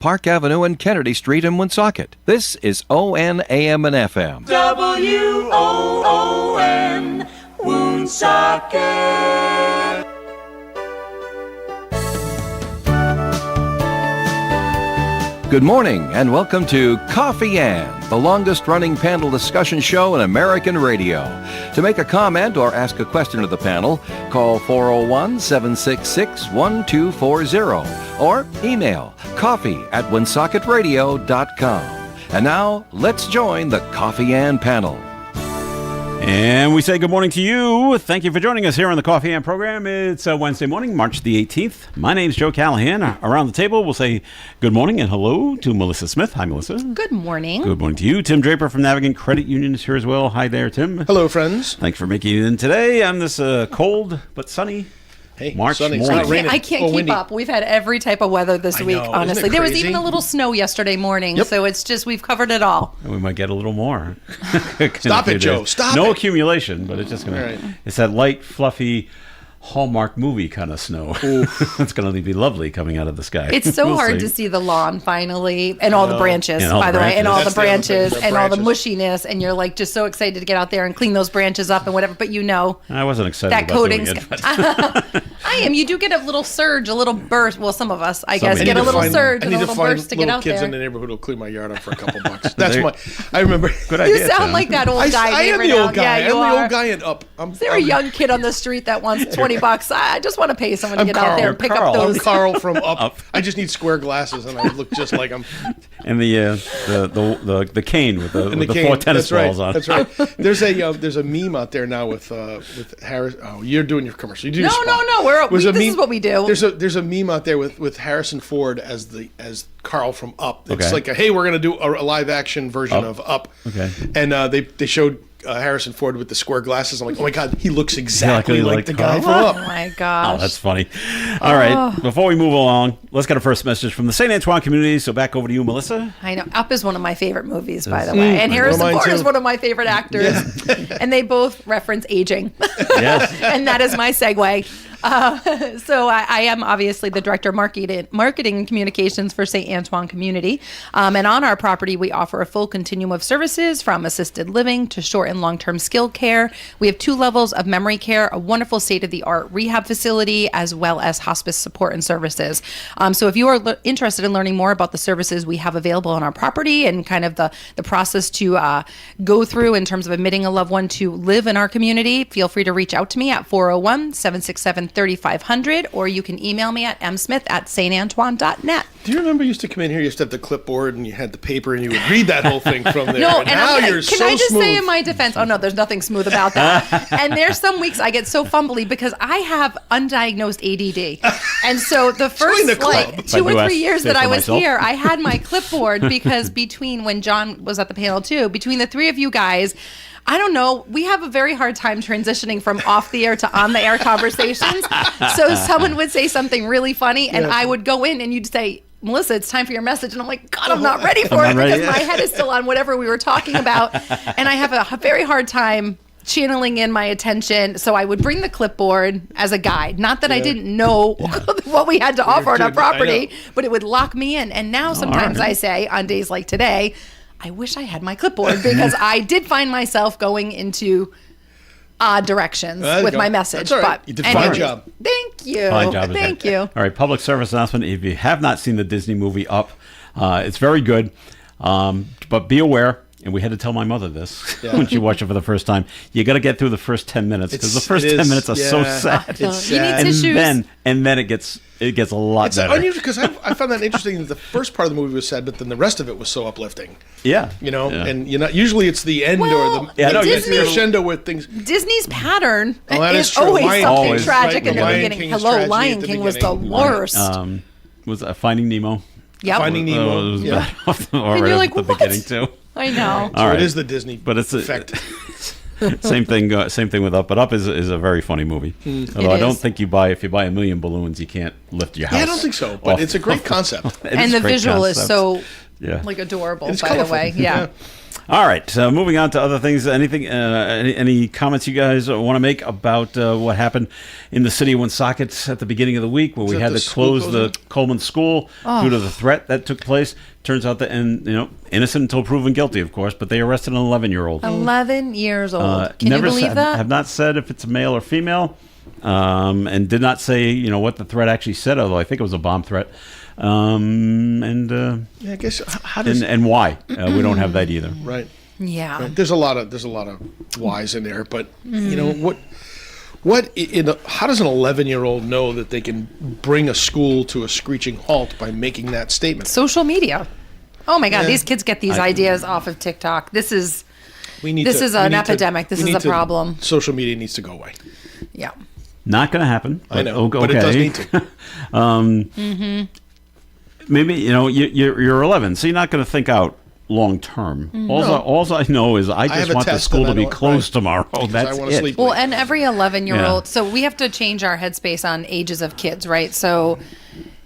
Park Avenue and Kennedy Street in Woonsocket. This is WOON AM and FM. WOON Woonsocket. Good morning and welcome to Coffee Ann, the longest-running panel discussion show in American radio. To make a comment or ask a question of the panel, call 401-766-1240 or email coffee@woonsocketradio.com. And now, let's join the Coffee Ann panel. And we say good morning to you. Thank you for joining us here on the Coffee Am program. It's Wednesday morning, March the 18th. My name's Joe Callahan. Around the table, we'll say good morning and hello to Melissa Smith. Hi, Melissa. Good morning. Good morning to you. Tim Draper from Navigant Credit Union is here as well. Hi there, Tim. Hello, friends. Thanks for making it in today on this cold but sunny March sunny. morning. It's not raining. I can't keep up. We've had every type of weather this week, know. honestly. Isn't it There was crazy? even a little snow yesterday morning, so it's just, we've covered it all. And we might get a little more. Stop it, Joe. Stop No it. accumulation, but it's just going Right. to... It's that light, fluffy... Hallmark movie kind of snow. It's going to be lovely coming out of the sky. It's so We'll hard see. to see the lawn finally, and all the branches, And all by the the way, and all the branches. That's the other branches, thing, the and all the branches. mushiness, and you're like just so excited to get out there and clean those branches up and whatever, but you know I wasn't excited that about doing coating's... it. But I am. You do get a little surge, a little burst. Well, some of us, I Some guess, of get you a little do. surge I and need a to little find burst to get little out kids there. in the neighborhood who'll clean my yard up for a couple bucks. That's There- my. I remember. Good You idea, sound Tim. like that old guy. I am David the old Allen. guy. Yeah, you I'm are. the old guy and up. Is there a young kid on the street that wants $20? I just want to pay someone to I'm get out there and pick Carl. up I'm those. Carl from Up. I just need square glasses and I look just like him. And the cane with the cane. four tennis That's right. balls on. That's right. There's a meme out there now with Harris. Oh, you're doing your commercial. You do your No, spot. no. There's a This meme- is what we do. There's a meme out there with Harrison Ford as Carl from Up. It's Okay. like hey, we're gonna do a live action version of Up. Okay. And they showed Harrison Ford with the square glasses. I'm like, oh my god, he looks exactly Exactly like like the guy Carl. from Oh Up. my Oh, gosh. that's funny. All right. Before we move along, let's get a first message from the St. Antoine community. So back over to you, Melissa. I know. Up is one of my favorite movies, by the way. And Harrison mine Ford too. is one of my favorite actors. And they both reference aging. Yes. And that is my segue. So I am obviously the director of marketing and communications for St. Antoine Community. And on our property, we offer a full continuum of services from assisted living to short and long-term skilled care. We have 2 levels of memory care, a wonderful state-of-the-art rehab facility, as well as hospice support and services. So if you are interested in learning more about the services we have available on our property and kind of the process to go through in terms of admitting a loved one to live in our community, feel free to reach out to me at 401-767-3500, or you can email me at msmith@santantoine.net. Do you remember you used to come in here? You used to have the clipboard and you had the paper and you would read that whole thing from there. No, and and now I'm gonna, you're can so I just smooth. say in my defense, oh no, there's nothing smooth about that. And there's some weeks I get so fumbly because I have undiagnosed ADD. And so the first the club. like 2 or I do 3 years say that so I was myself. here, I had my clipboard because between when John was at the panel too, between the 3 of you guys, I don't know. We have a very hard time transitioning from off the air to on the air conversations. So someone would say something really funny and I would go in and you'd say, Melissa, it's time for your message. And I'm like, God, I'm not ready for it not ready. because my head is still on whatever we were talking about. And I have a very hard time channeling in my attention. So I would bring the clipboard as a guide. Not that I didn't know what we had to offer on our doing- I property, know. but it would lock me in. And now sometimes right. I say on days like today, I wish I had my clipboard because I did find myself going into odd directions There you with go. my message. That's all right. But You did a fine anyways, job. Thank you. Fine job. Thank you. All right, public service announcement. If you have not seen the Disney movie Up, it's very good. But be aware, and we had to tell my mother this when she watched it for the first time, you got to get through the first 10 minutes because the first 10 minutes are so sad. It's You need sad. tissues. And then it gets a lot It's better. unusual because I found that interesting that the first part of the movie was sad, but then the rest of it was so uplifting. Yeah. You know, Yeah. and usually it's the end Well, or the Yeah, no, Disney- crescendo with things. Disney's pattern Oh, that is is true. always Lion something Always. tragic Right, in the Lion beginning. King is Hello, tragedy Lion at the King was the beginning. worst. Was Finding Nemo? Yep. Finding Nemo. it was Yeah. bad off the, And you're like, the what? beginning too. I know. All right. It is the Disney But it's effect. Same thing. Same thing with Up. But Up is a very funny movie. Although It I don't is. think if you buy a million balloons, you can't lift your house. Yeah, I don't think so, but off- it's a great concept. It And is the a great visual is concept. so Yeah. like adorable, It's by colorful. the way. Yeah. All right, so moving on to other things. Anything? Any comments you guys want to make about what happened in the city of Woonsocket at the beginning of the week, where we had to close the Coleman School due to the threat that took place? Turns out that, and innocent until proven guilty, of course, but they arrested an 11-year-old. 11 years old. Can you believe that? Have not said if it's a male or female, and did not say what the threat actually said. Although I think it was a bomb threat. I guess how does and why we don't have that either. Right. Yeah. Right. There's a lot of whys in there, but how does an 11-year-old know that they can bring a school to a screeching halt by making that statement? Social media. Oh my God, these kids get these ideas off of TikTok. This is an epidemic. This is a problem. Social media needs to go away. Yeah. Not going to happen. I know, but it does need to. Maybe you're 11, so you're not going to think out long term. All I know is I just want the school to be closed tomorrow. That's it. Sleep well, and every 11-year-old, so we have to change our headspace on ages of kids, right? So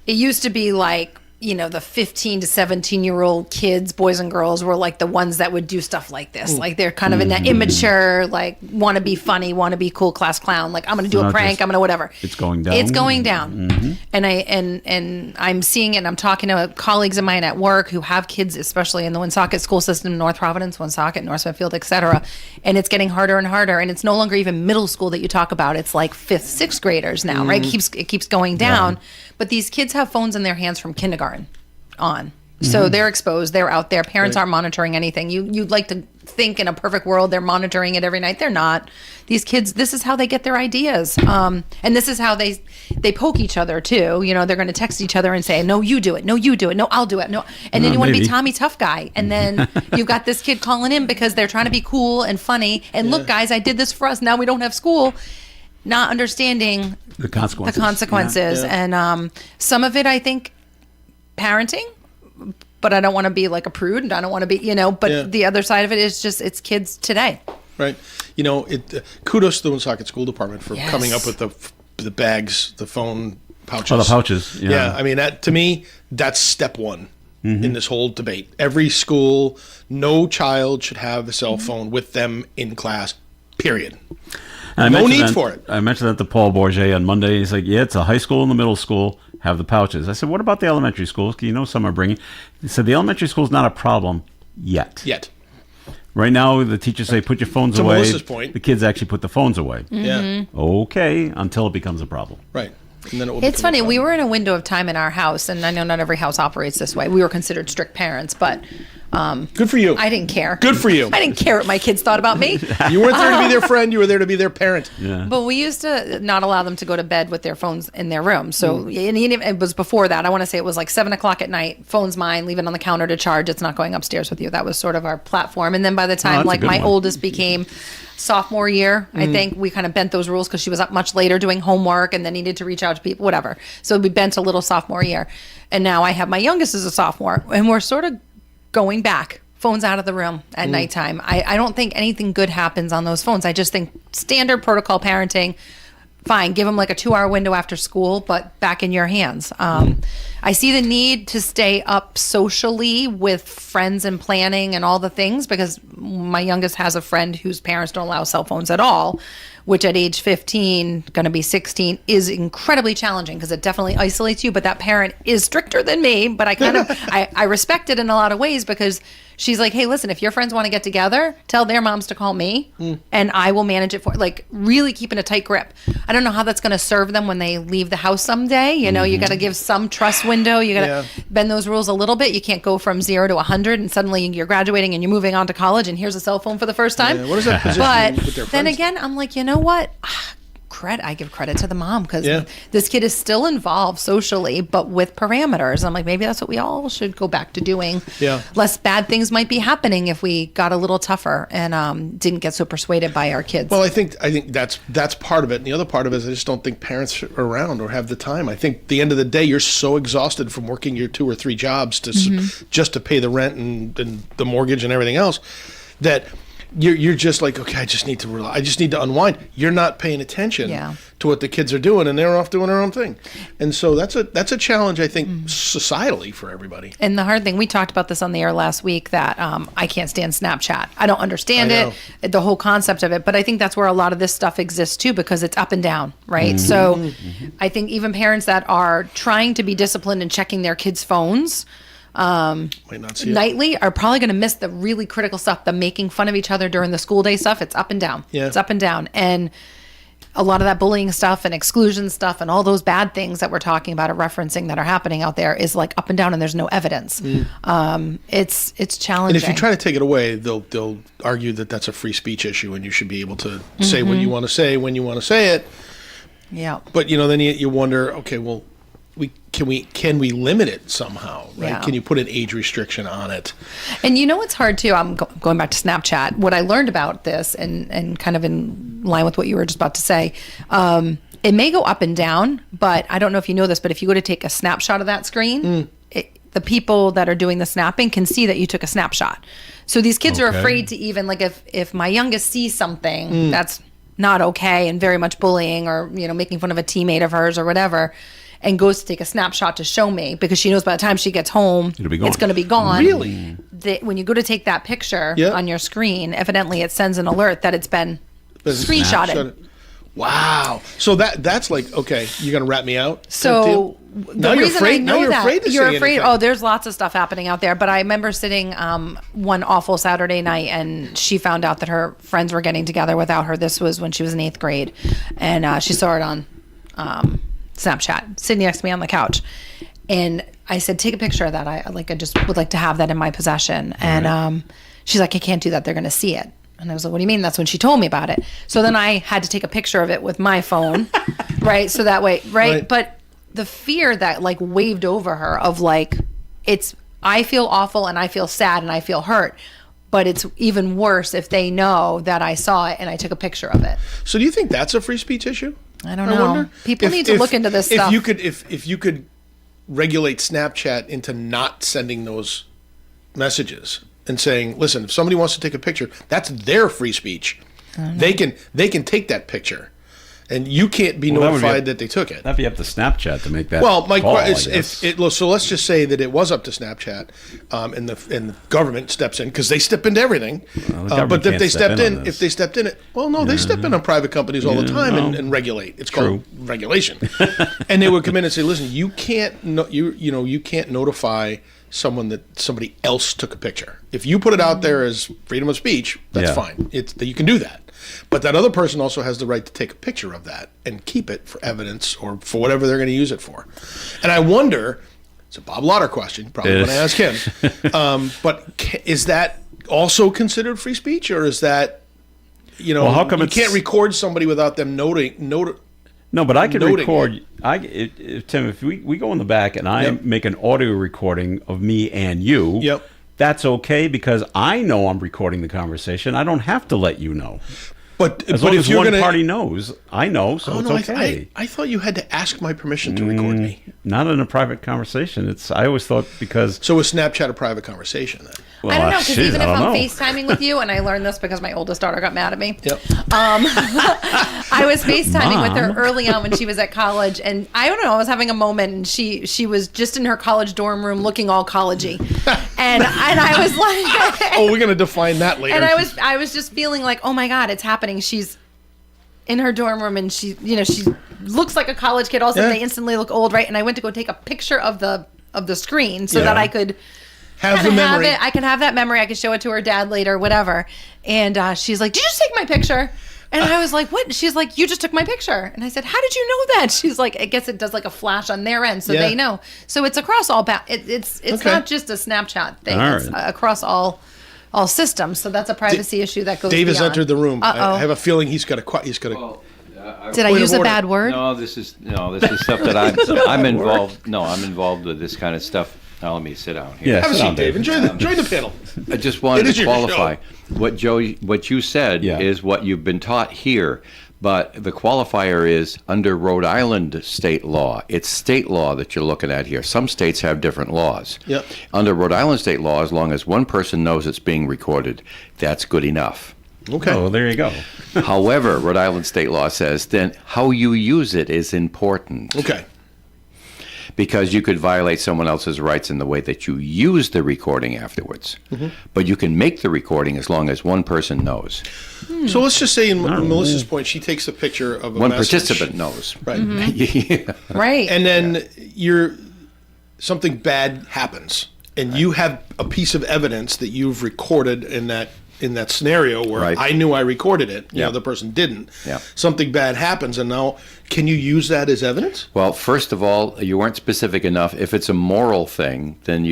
it used to be like, the 15 to 17-year-old kids, boys and girls, were like the ones that would do stuff like this. Like they're kind of in that immature, like want to be funny, want to be cool class clown. Like I'm going to do a prank. I'm going to whatever. It's going down. It's going down. And I'm seeing it. And I'm talking to colleagues of mine at work who have kids, especially in the Woonsocket school system, North Providence, Woonsocket, North Smithfield, et cetera. And it's getting harder and harder. And it's no longer even middle school that you talk about. It's like 5th, 6th graders now, right? It keeps going down. But these kids have phones in their hands from kindergarten on. So they're exposed. They're out there. Parents aren't monitoring anything. You'd like to think in a perfect world they're monitoring it every night. They're not. These kids, this is how they get their ideas. And this is how they poke each other too. They're going to text each other and say, no, you do it. No, you do it. No, I'll do it. No. And then you want to be Tommy Tough Guy. And then you've got this kid calling in because they're trying to be cool and funny. And look, guys, I did this for us. Now we don't have school. Not understanding the consequences. Yeah. And some of it, I think, parenting, but I don't want to be like a prude, and I don't want to be, but the other side of it is just, it's kids today. Right. Kudos to the Woonsocket School Department for coming up with the bags, the phone pouches. Oh, the pouches. Yeah. I mean, to me, that's step one in this whole debate. Every school, no child should have a cell phone with them in class, period. No need for it. I mentioned that to Paul Bourget on Monday. He's like, it's a high school and the middle school have the pouches. I said, what about the elementary schools? Some are bringing. He said, the elementary school is not a problem yet. Right now, the teachers say, put your phones away. To Melissa's point. The kids actually put the phones away. Yeah. Okay, until it becomes a problem. Right. And then it's funny. We were in a window of time in our house, and I know not every house operates this way. We were considered strict parents, but good for you. I didn't care. Good for you. I didn't care what my kids thought about me. You weren't there to be their friend. You were there to be their parent. Yeah. But we used to not allow them to go to bed with their phones in their room. So and even it was before that. I want to say it was like 7:00 at night. Phone's mine. Leave it on the counter to charge. It's not going upstairs with you. That was sort of our platform. And then by the time my oldest became sophomore year, I think we kind of bent those rules because she was up much later doing homework and then needed to reach out to people, whatever. So we bent a little sophomore year. And now I have my youngest as a sophomore, and we're sort of going back. Phones out of the room at nighttime. I don't think anything good happens on those phones. I just think standard protocol parenting, fine, give them like a 2-hour window after school, but back in your hands. I see the need to stay up socially with friends and planning and all the things, because my youngest has a friend whose parents don't allow cell phones at all, which at age 15, going to be 16, is incredibly challenging because it definitely isolates you. But that parent is stricter than me, but I kind of, I respect it in a lot of ways, because she's like, hey, listen, if your friends want to get together, tell their moms to call me and I will manage it for, like, really keeping a tight grip. I don't know how that's going to serve them when they leave the house someday. You got to give some trust window. You got to bend those rules a little bit. You can't go from 0 to 100 and suddenly you're graduating and you're moving on to college and here's a cell phone for the first time. Yeah, what is that position but with their then friends? again, I'm like, you know what? I give credit to the mom, because this kid is still involved socially, but with parameters. I'm like, maybe that's what we all should go back to doing. Yeah. Less bad things might be happening if we got a little tougher and didn't get so persuaded by our kids. Well, I think that's part of it. And the other part of it is I just don't think parents are around or have the time. I think at the end of the day, you're so exhausted from working your 2 or 3 jobs to just to pay the rent and the mortgage and everything else, that you're just like, okay, I just need to unwind. You're not paying attention to what the kids are doing, and they're off doing their own thing. And so that's a challenge, I think, societally for everybody. And the hard thing, we talked about this on the air last week, that I can't stand Snapchat. I don't understand the whole concept of it, but I think that's where a lot of this stuff exists too, because it's up and down, right? So I think even parents that are trying to be disciplined and checking their kids' phones Might not see nightly are probably going to miss the really critical stuff, the making fun of each other during the school day stuff. It's up and down. Yeah. It's up and down. And a lot of that bullying stuff and exclusion stuff and all those bad things that we're talking about or referencing that are happening out there is like up and down, and there's no evidence. It's challenging. And if you try to take it away, they'll argue that that's a free speech issue and you should be able to say what you want to say when you want to say it. Yeah. But then you wonder, okay, well, can we limit it somehow, right? Yeah. Can you put an age restriction on it? And it's hard too. I'm going back to Snapchat. What I learned about this, and kind of in line with what you were just about to say, it may go up and down, but I don't know if you know this, but if you go to take a snapshot of that screen, the people that are doing the snapping can see that you took a snapshot. So these kids are afraid to even, like, if my youngest sees something that's not okay and very much bullying or making fun of a teammate of hers or whatever, and goes to take a snapshot to show me, because she knows by the time she gets home, it's going to be gone. Really? When you go to take that picture on your screen, evidently it sends an alert that it's been screenshotted. Wow. So that's like, okay, you're going to rat me out? So the reason I know that, you're afraid. Oh, there's lots of stuff happening out there. But I remember sitting one awful Saturday night, and she found out that her friends were getting together without her. This was when she was in 8th grade. And she saw it on Snapchat, sitting next to me on the couch. And I said, take a picture of that. I just would like to have that in my possession. And she's like, I can't do that. They're going to see it. And I was like, what do you mean? That's when she told me about it. So then I had to take a picture of it with my phone, right? So that way, right? But the fear that waved over her of I feel awful and I feel sad and I feel hurt, but it's even worse if they know that I saw it and I took a picture of it. So do you think that's a free speech issue? I don't know. People need to look into this stuff. If you could regulate Snapchat into not sending those messages and saying, listen, if somebody wants to take a picture, that's their free speech. They can take that picture, and you can't be notified that they took it. That'd be up to Snapchat to make that. Well, my call, question is, so let's just say that it was up to Snapchat, and the government steps in, because they step into everything. But if they stepped in, they step in on private companies all the time and regulate. It's called regulation. And they would come in and say, listen, you can't you can't notify someone that somebody else took a picture. If you put it out there as freedom of speech, that's fine. You can do that. But that other person also has the right to take a picture of that and keep it for evidence or for whatever they're going to use it for. And I wonder, it's a Bob Lauder question, probably want to ask him, but is that also considered free speech, or is that, how come you can't record somebody without them noting? No, but I can record. Tim, if we go in the back and I make an audio recording of me and you, that's okay, because I know I'm recording the conversation. I don't have to let you know. But as long as one party knows, I know, so it's okay. I thought you had to ask my permission to record me. Not in a private conversation. I always thought, because... So is Snapchat a private conversation then? Well, I don't know, because even if I'm FaceTiming with you, and I learned this because my oldest daughter got mad at me. I was FaceTiming with her early on when she was at college, and I don't know, I was having a moment, and she was just in her college dorm room looking all collegey. And I was like... Oh, we're going to define that later. And I was just feeling like, oh my God, it's happening. She's in her dorm room, and she looks like a college kid. Also, they instantly look old, right? And I went to go take a picture of the screen so that I could have the memory. I can have that memory. I could show it to her dad later, whatever. And she's like, "Did you just take my picture?" And I was like, "What?" She's like, "You just took my picture." And I said, "How did you know that?" She's like, "I guess it does like a flash on their end, so they know." So it's across all. It's not just a Snapchat thing. It's across all systems. So that's a privacy issue that goes. Dave has beyond. entered the room. I have a feeling he's got to. Did I use a bad word? No, this is stuff that I'm involved. No, I'm involved with this kind of stuff. Now let me sit down here. Yeah, have a seat, Dave. Enjoy the panel. I just wanted to qualify what you said is what you've been taught here. But the qualifier is under Rhode Island state law. It's state law that you're looking at here. Some states have different laws. Yep. Under Rhode Island state law, as long as one person knows it's being recorded, that's good enough. Okay. Oh, there you go. However, Rhode Island state law says then how you use it is important. Okay. Because you could violate someone else's rights in the way that you use the recording afterwards. But you can make the recording as long as one person knows. So let's just say in Melissa's point, she takes a picture of a One message. participant knows. Right. Yeah. Right. And then something bad happens, and you have a piece of evidence that you've recorded in that scenario where Right. I knew I recorded it, the Yeah. other person didn't. Yeah. Something bad happens, and now can you use that as evidence? Well, first of all, you weren't specific enough. If it's a moral thing, then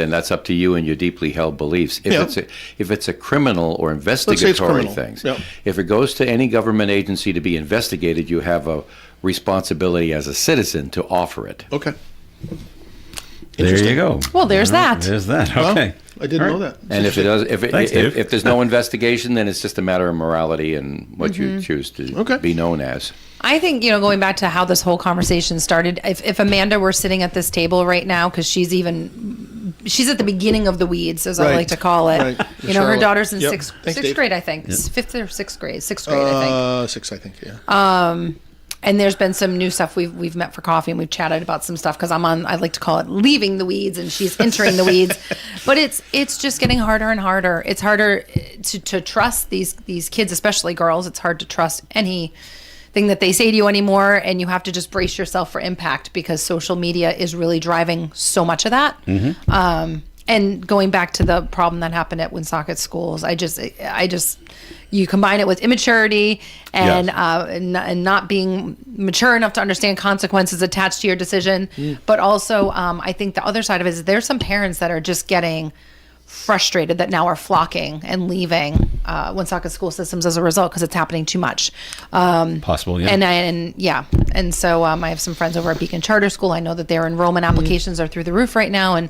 that's up to you and your deeply held beliefs. If it's a criminal or investigatory criminal. things, Yeah. if it goes to any government agency to be investigated, you have a responsibility as a citizen to offer it. Okay. There you go. Well, there's that. There's that. Well, Okay. I didn't know that. And if it does, Thanks, Dave. if there's no investigation, then it's just a matter of morality and what you choose to be known as. I think, going back to how this whole conversation started, if Amanda were sitting at this table right now, because she's at the beginning of the weeds, as I Right. like to call it. Right. Her Charlotte. daughter's in Yep. sixth Thanks, Dave. grade, I think. Fifth or sixth grade. Sixth grade, I think. 6, I think, yeah. And there's been some new stuff. We've met for coffee and we've chatted about some stuff because I like to call it leaving the weeds and she's entering the weeds. But it's just getting harder and harder. It's harder to trust these kids, especially girls. It's hard to trust anything that they say to you anymore, and you have to just brace yourself for impact because social media is really driving so much of that. And going back to the problem that happened at Woonsocket schools, I just you combine it with immaturity and and not being mature enough to understand consequences attached to your decision. But also, I think the other side of it is there's some parents that are just getting frustrated that now are flocking and leaving Woonsocket school systems as a result because it's happening too much. Possible, yeah. And so I have some friends over at Beacon Charter School. I know that their enrollment applications are through the roof right now, and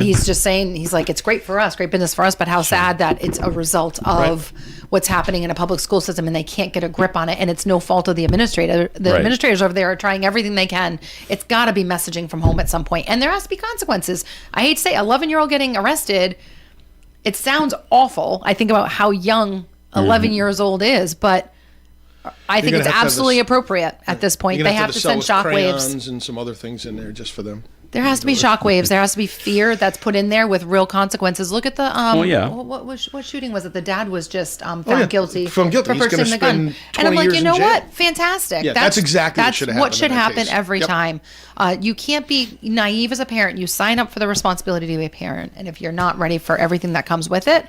he's just saying, he's like, it's great for us, great business for us, but how sad that it's a result of what's happening in a public school system and they can't get a grip on it, and it's no fault of the administrator. The administrators over there are trying everything they can. It's got to be messaging from home at some point, and there has to be consequences. I hate to say, 11-year-old getting arrested, it sounds awful. I think about how young 11 years old is, but I think it's absolutely appropriate at this point. They have to send shockwaves. Crayons and some other things in there just for them. There has to be shockwaves. There has to be fear that's put in there with real consequences. Look at the what shooting was it? The dad was just found guilty. Found guilty. For He's gonna purchasing the gun. spend And I'm 20 like, years you in know jail. what? Fantastic. Yeah, that's exactly what should have happened what should in that happen case. every Yep. time. You can't be naive as a parent. You sign up for the responsibility to be a parent, and if you're not ready for everything that comes with it,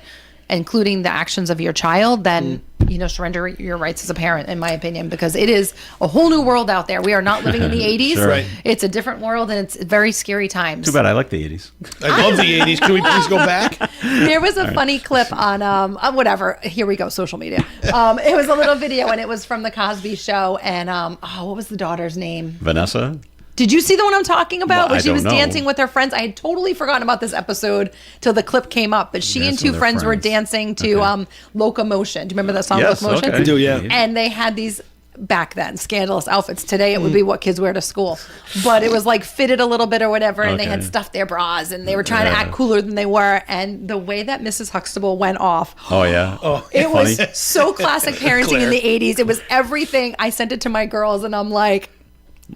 including the actions of your child, then surrender your rights as a parent, in my opinion, because it is a whole new world out there. We are not living in the 80s. Sure. Right. It's a different world, and it's very scary times. Too bad I like the 80s. I love the 80s. Can we please go back? There was a funny clip on whatever. Here we go, social media. It was a little video, and it was from the Cosby Show. And what was the daughter's name? Vanessa? Did you see the one I'm talking about? Well, when she was I don't know. dancing with her friends. I had totally forgotten about this episode till the clip came up. But she and Dancing two with friends her were friends. dancing to Locomotion. Do you remember that song, Yes, Locomotion? okay. I do, yeah. And they had these back then scandalous outfits. Today it would be what kids wear to school, but it was like fitted a little bit or whatever, and they had Okay. stuffed their bras, and they were trying to act cooler than they were. And the way that Mrs. Huxtable went off, Oh, yeah. it Funny. was so classic parenting in the 80s. It was everything. I sent it to my girls, and I'm like,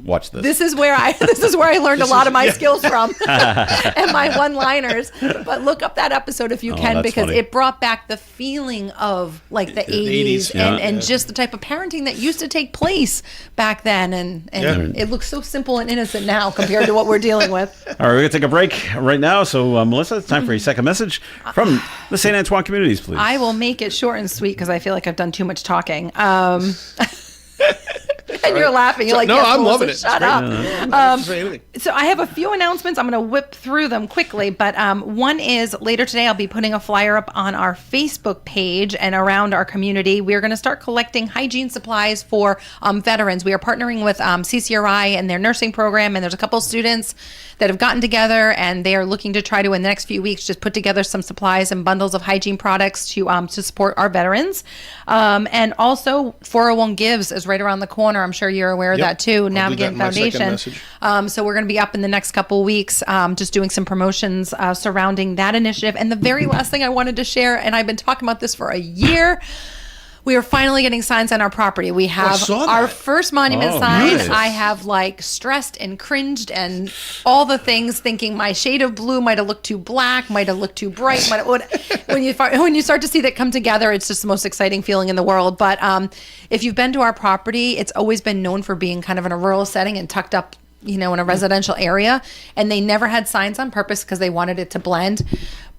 Watch this. this is where I learned a lot of my skills from and my one-liners. But look up that episode if you can, that's because funny. it brought back the feeling of like the 80s, 80s, and just the type of parenting that used to take place back then. And it looks so simple and innocent now compared to what we're dealing with. All right, we're going to take a break right now. So, Melissa, it's time for a second message from the St. Antoine communities, please. I will make it short and sweet because I feel like I've done too much talking. And you're laughing. You're like, No, yes, I'm Melissa, loving it. Shut It's up. Say anything. So I have a few announcements. I'm going to whip through them quickly, but one is later today I'll be putting a flyer up on our Facebook page and around our community. We're going to start collecting hygiene supplies for veterans. We are partnering with CCRI and their nursing program, and there's a couple students that have gotten together, and they are looking to try to, in the next few weeks, just put together some supplies and bundles of hygiene products to support our veterans. And also 401 Gives is right around the corner. I'm sure you're aware of that too. Navigant Foundation. So we're going to be up in the next couple weeks, just doing some promotions surrounding that initiative. And the very last thing I wanted to share, and I've been talking about this for a year. We are finally getting signs on our property. We have our first monument sign. Nice. I have stressed and cringed and all the things, thinking my shade of blue might have looked too black, might have looked too bright. When you start to see that come together, it's just the most exciting feeling in the world. But if you've been to our property, it's always been known for being kind of in a rural setting and tucked up, in a residential area. And they never had signs on purpose because they wanted it to blend.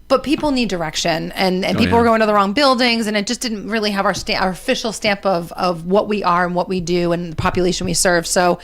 But people need direction, and people were going to the wrong buildings, and it just didn't really have our official stamp of what we are and what we do and the population we serve. So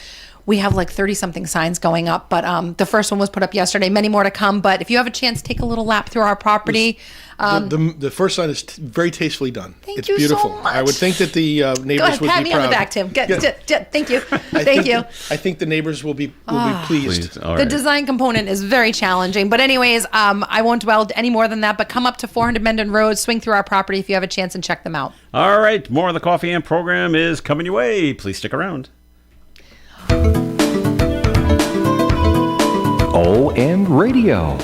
we have 30-something signs going up, but the first one was put up yesterday. Many more to come, but if you have a chance, take a little lap through our property. The first sign is very tastefully done. It's beautiful. So much. I would think that the neighbors would be proud. Pat me on the back, Tim. Thank you. Thank you. I think the neighbors will be pleased. The design component is very challenging, but anyways, I won't dwell any more than that. But come up to 400 Mendon Road, swing through our property if you have a chance, and check them out. All right, more of the Coffee and program is coming your way. Please stick around. ON Radio.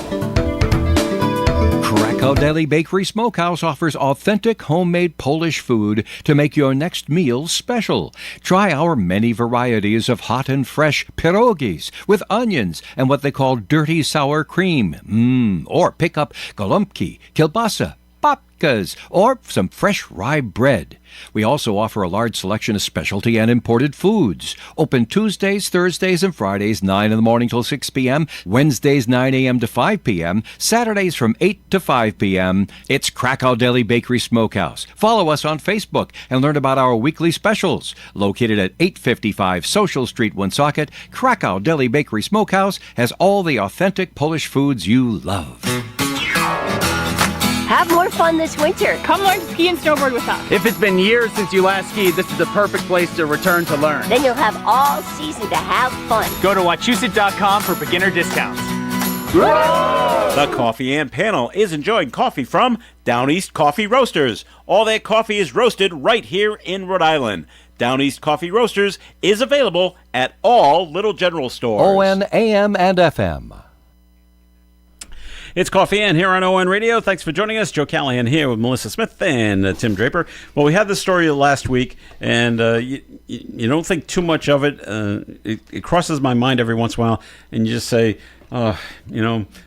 Krakow Deli Bakery Smokehouse offers authentic homemade Polish food to make your next meal special. Try our many varieties of hot and fresh pierogies with onions and what they call dirty sour cream. Or pick up golubki, kielbasa, babkas, or some fresh rye bread. We also offer a large selection of specialty and imported foods. Open Tuesdays, Thursdays, and Fridays, 9 in the morning till 6 p.m., Wednesdays, 9 a.m. to 5 p.m., Saturdays from 8 to 5 p.m. It's Krakow Deli Bakery Smokehouse. Follow us on Facebook and learn about our weekly specials. Located at 855 Social Street, Woonsocket, Krakow Deli Bakery Smokehouse has all the authentic Polish foods you love. Have more fun this winter. Come learn to ski and snowboard with us. If it's been years since you last skied, this is the perfect place to return to learn. Then you'll have all season to have fun. Go to Wachusett.com for beginner discounts. The Coffee and panel is enjoying coffee from Down East Coffee Roasters. All their coffee is roasted right here in Rhode Island. Down East Coffee Roasters is available at all Little General stores. ON AM and FM. It's Coffee and here on ON Radio. Thanks for joining us. Joe Callahan here with Melissa Smith and Tim Draper. Well, we had this story last week, and you don't think too much of it. It crosses my mind every once in a while, and you just say,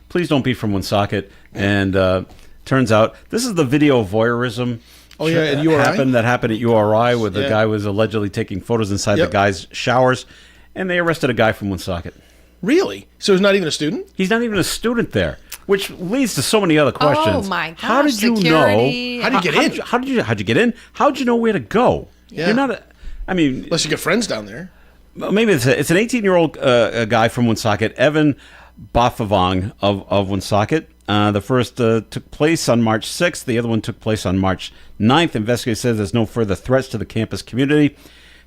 please don't be from Woonsocket. And turns out this is the video voyeurism. Oh, yeah, at URI? That happened at URI, where the guy was allegedly taking photos inside the guy's showers, and they arrested a guy from Woonsocket. Really? So he's not even a student? He's not even a student there. Which leads to so many other questions. Oh my gosh! How did you security. know? How did you get in? How'd you get in? How'd you know where to go? Yeah. You're not. Unless you get friends down there. Maybe it's an 18-year-old guy from Woonsocket, Evan Bafavong of Woonsocket. The first took place on March 6th. The other one took place on March 9th. Investigators says there's no further threats to the campus community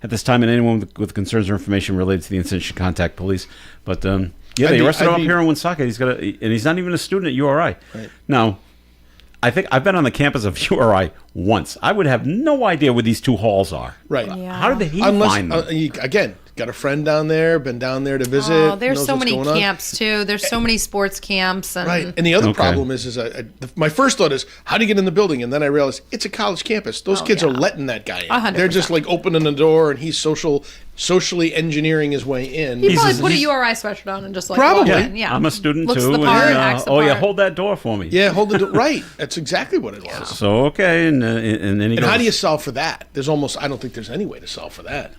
at this time, and anyone with concerns or information related to the incident should contact police. But they arrested him up here in Woonsocket. And he's not even a student at URI. Right. Now, I think I've been on the campus of URI once. I would have no idea where these two halls are. Right. Yeah. How did he find them? Again, got a friend down there, been down there to visit. Oh, there's so many camps too. There's so many sports camps. Right. And the other problem is my first thought is, how do you get in the building? And then I realized it's a college campus. Those kids are letting that guy in. 100%. They're just opening the door, and he's socially engineering his way in. He probably put a URI sweatshirt on and just probably. walk in. Yeah. I'm a student Looks too. The part, acts the part. Hold that door for me. Yeah, hold the door. Right. That's exactly what it was. So and then he goes, how do you solve for that? I don't think there's any way to solve for that.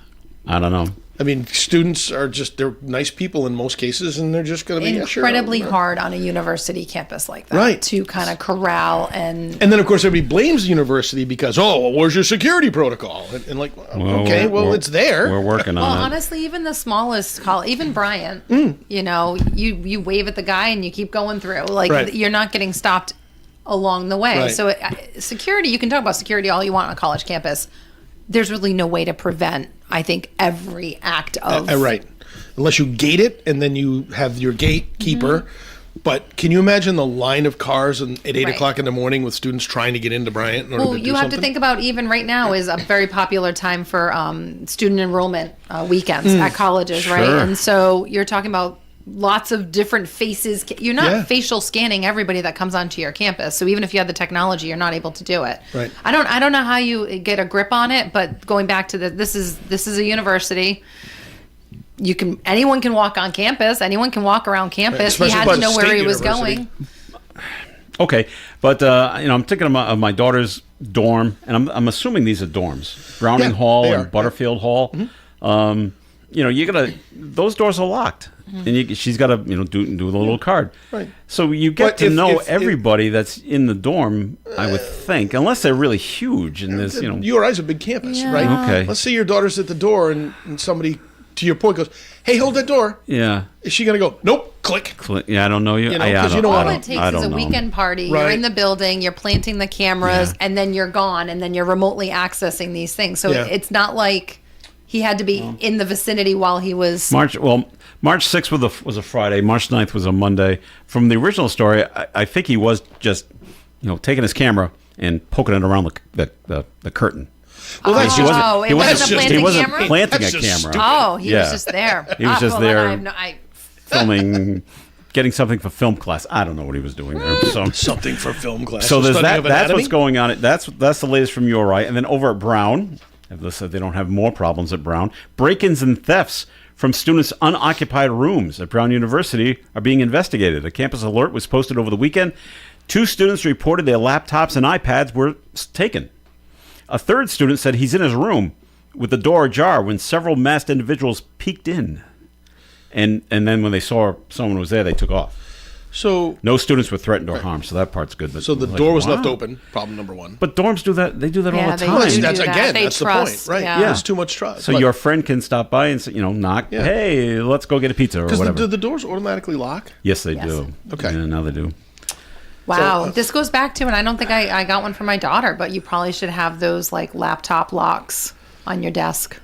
I don't know. I mean, students they're nice people in most cases, and they're just going to be incredibly hard on a university campus like that, right? To kind of corral and then of course everybody blames the university because where's your security protocol? And it's there. We're working on it. Well, honestly, even the smallest college, even Bryant, you wave at the guy and you keep going through. You're not getting stopped along the way. Right. So security, you can talk about security all you want on a college campus. There's really no way to prevent, I think, every act of... right. Unless you gate it, and then you have your gatekeeper, But can you imagine the line of cars at 8 Right. o'clock in the morning with students trying to get into Bryant in order Well, to do you have something? to think about even right now is a very popular time for student enrollment weekends at colleges, right? Sure. And so you're talking about lots of different faces. You're not Yeah. facial scanning everybody that comes onto your campus. So even if you have the technology, you're not able to do it. Right. I don't know how you get a grip on it, but going back to this is a university. Anyone can walk on campus. Anyone can walk around campus. He Especially had by to the know where state he was university. going. Okay, but I'm thinking of my daughter's dorm, and I'm assuming these are dorms, Browning Yeah, Hall they and are. Butterfield Hall. You gotta those doors are locked, and she's got to do the little card. Right. So you get But to if- know if- everybody that's in the dorm. I would think, unless they're really huge, and there's URI's a big campus, Yeah. right? Okay. Let's say your daughter's at the door and somebody, to your point, goes, "Hey, hold that door." yeah. Is she going to go, "Nope, click"? Yeah, I don't know you. You know, I 'cause don't, you know I what? All don't- it takes I is don't a know. weekend party. You're Right. in the building, you're planting the cameras, Yeah. and then you're gone, and then you're remotely accessing these things. So Yeah. it's not like he had to be in the vicinity while he was. March 6th was a Friday. March 9th was a Monday. From the original story, I think he was just, taking his camera and poking it around the curtain. Well, that's He just, wasn't. it He wasn't wasn't. a He planting wasn't camera? planting That's a just camera. stupid. Oh, he Yeah. was just there. He was just well, then there. I Filming, getting something for film class. I don't know what he was doing there. So, something for film class. so there's Study that. of That's anatomy? what's going on. That's the latest from URI. And then over at Brown, they said they don't have more problems at Brown. Break-ins and thefts from students' unoccupied rooms at Brown University are being investigated. A campus alert was posted over the weekend. 2 students reported their laptops and iPads were taken. A third student said he's in his room with the door ajar when several masked individuals peeked in. And then when they saw someone was there, they took off. So No students were threatened or harmed, so that part's good. But the like, door was wow. left open. Problem number one. But dorms do that. They do that all Yeah, the they time. Well, do that's that. again. They That's trust, the point, right? yeah. There's too much trust. So your friend can stop by and say, knock. Yeah. Hey, let's go get a pizza or because whatever. do the doors automatically lock? Yes, they Yes. do. Okay. Yeah, now they do. Wow, So, this goes back to, and I don't think I got one for my daughter, but you probably should have those like laptop locks on your desk.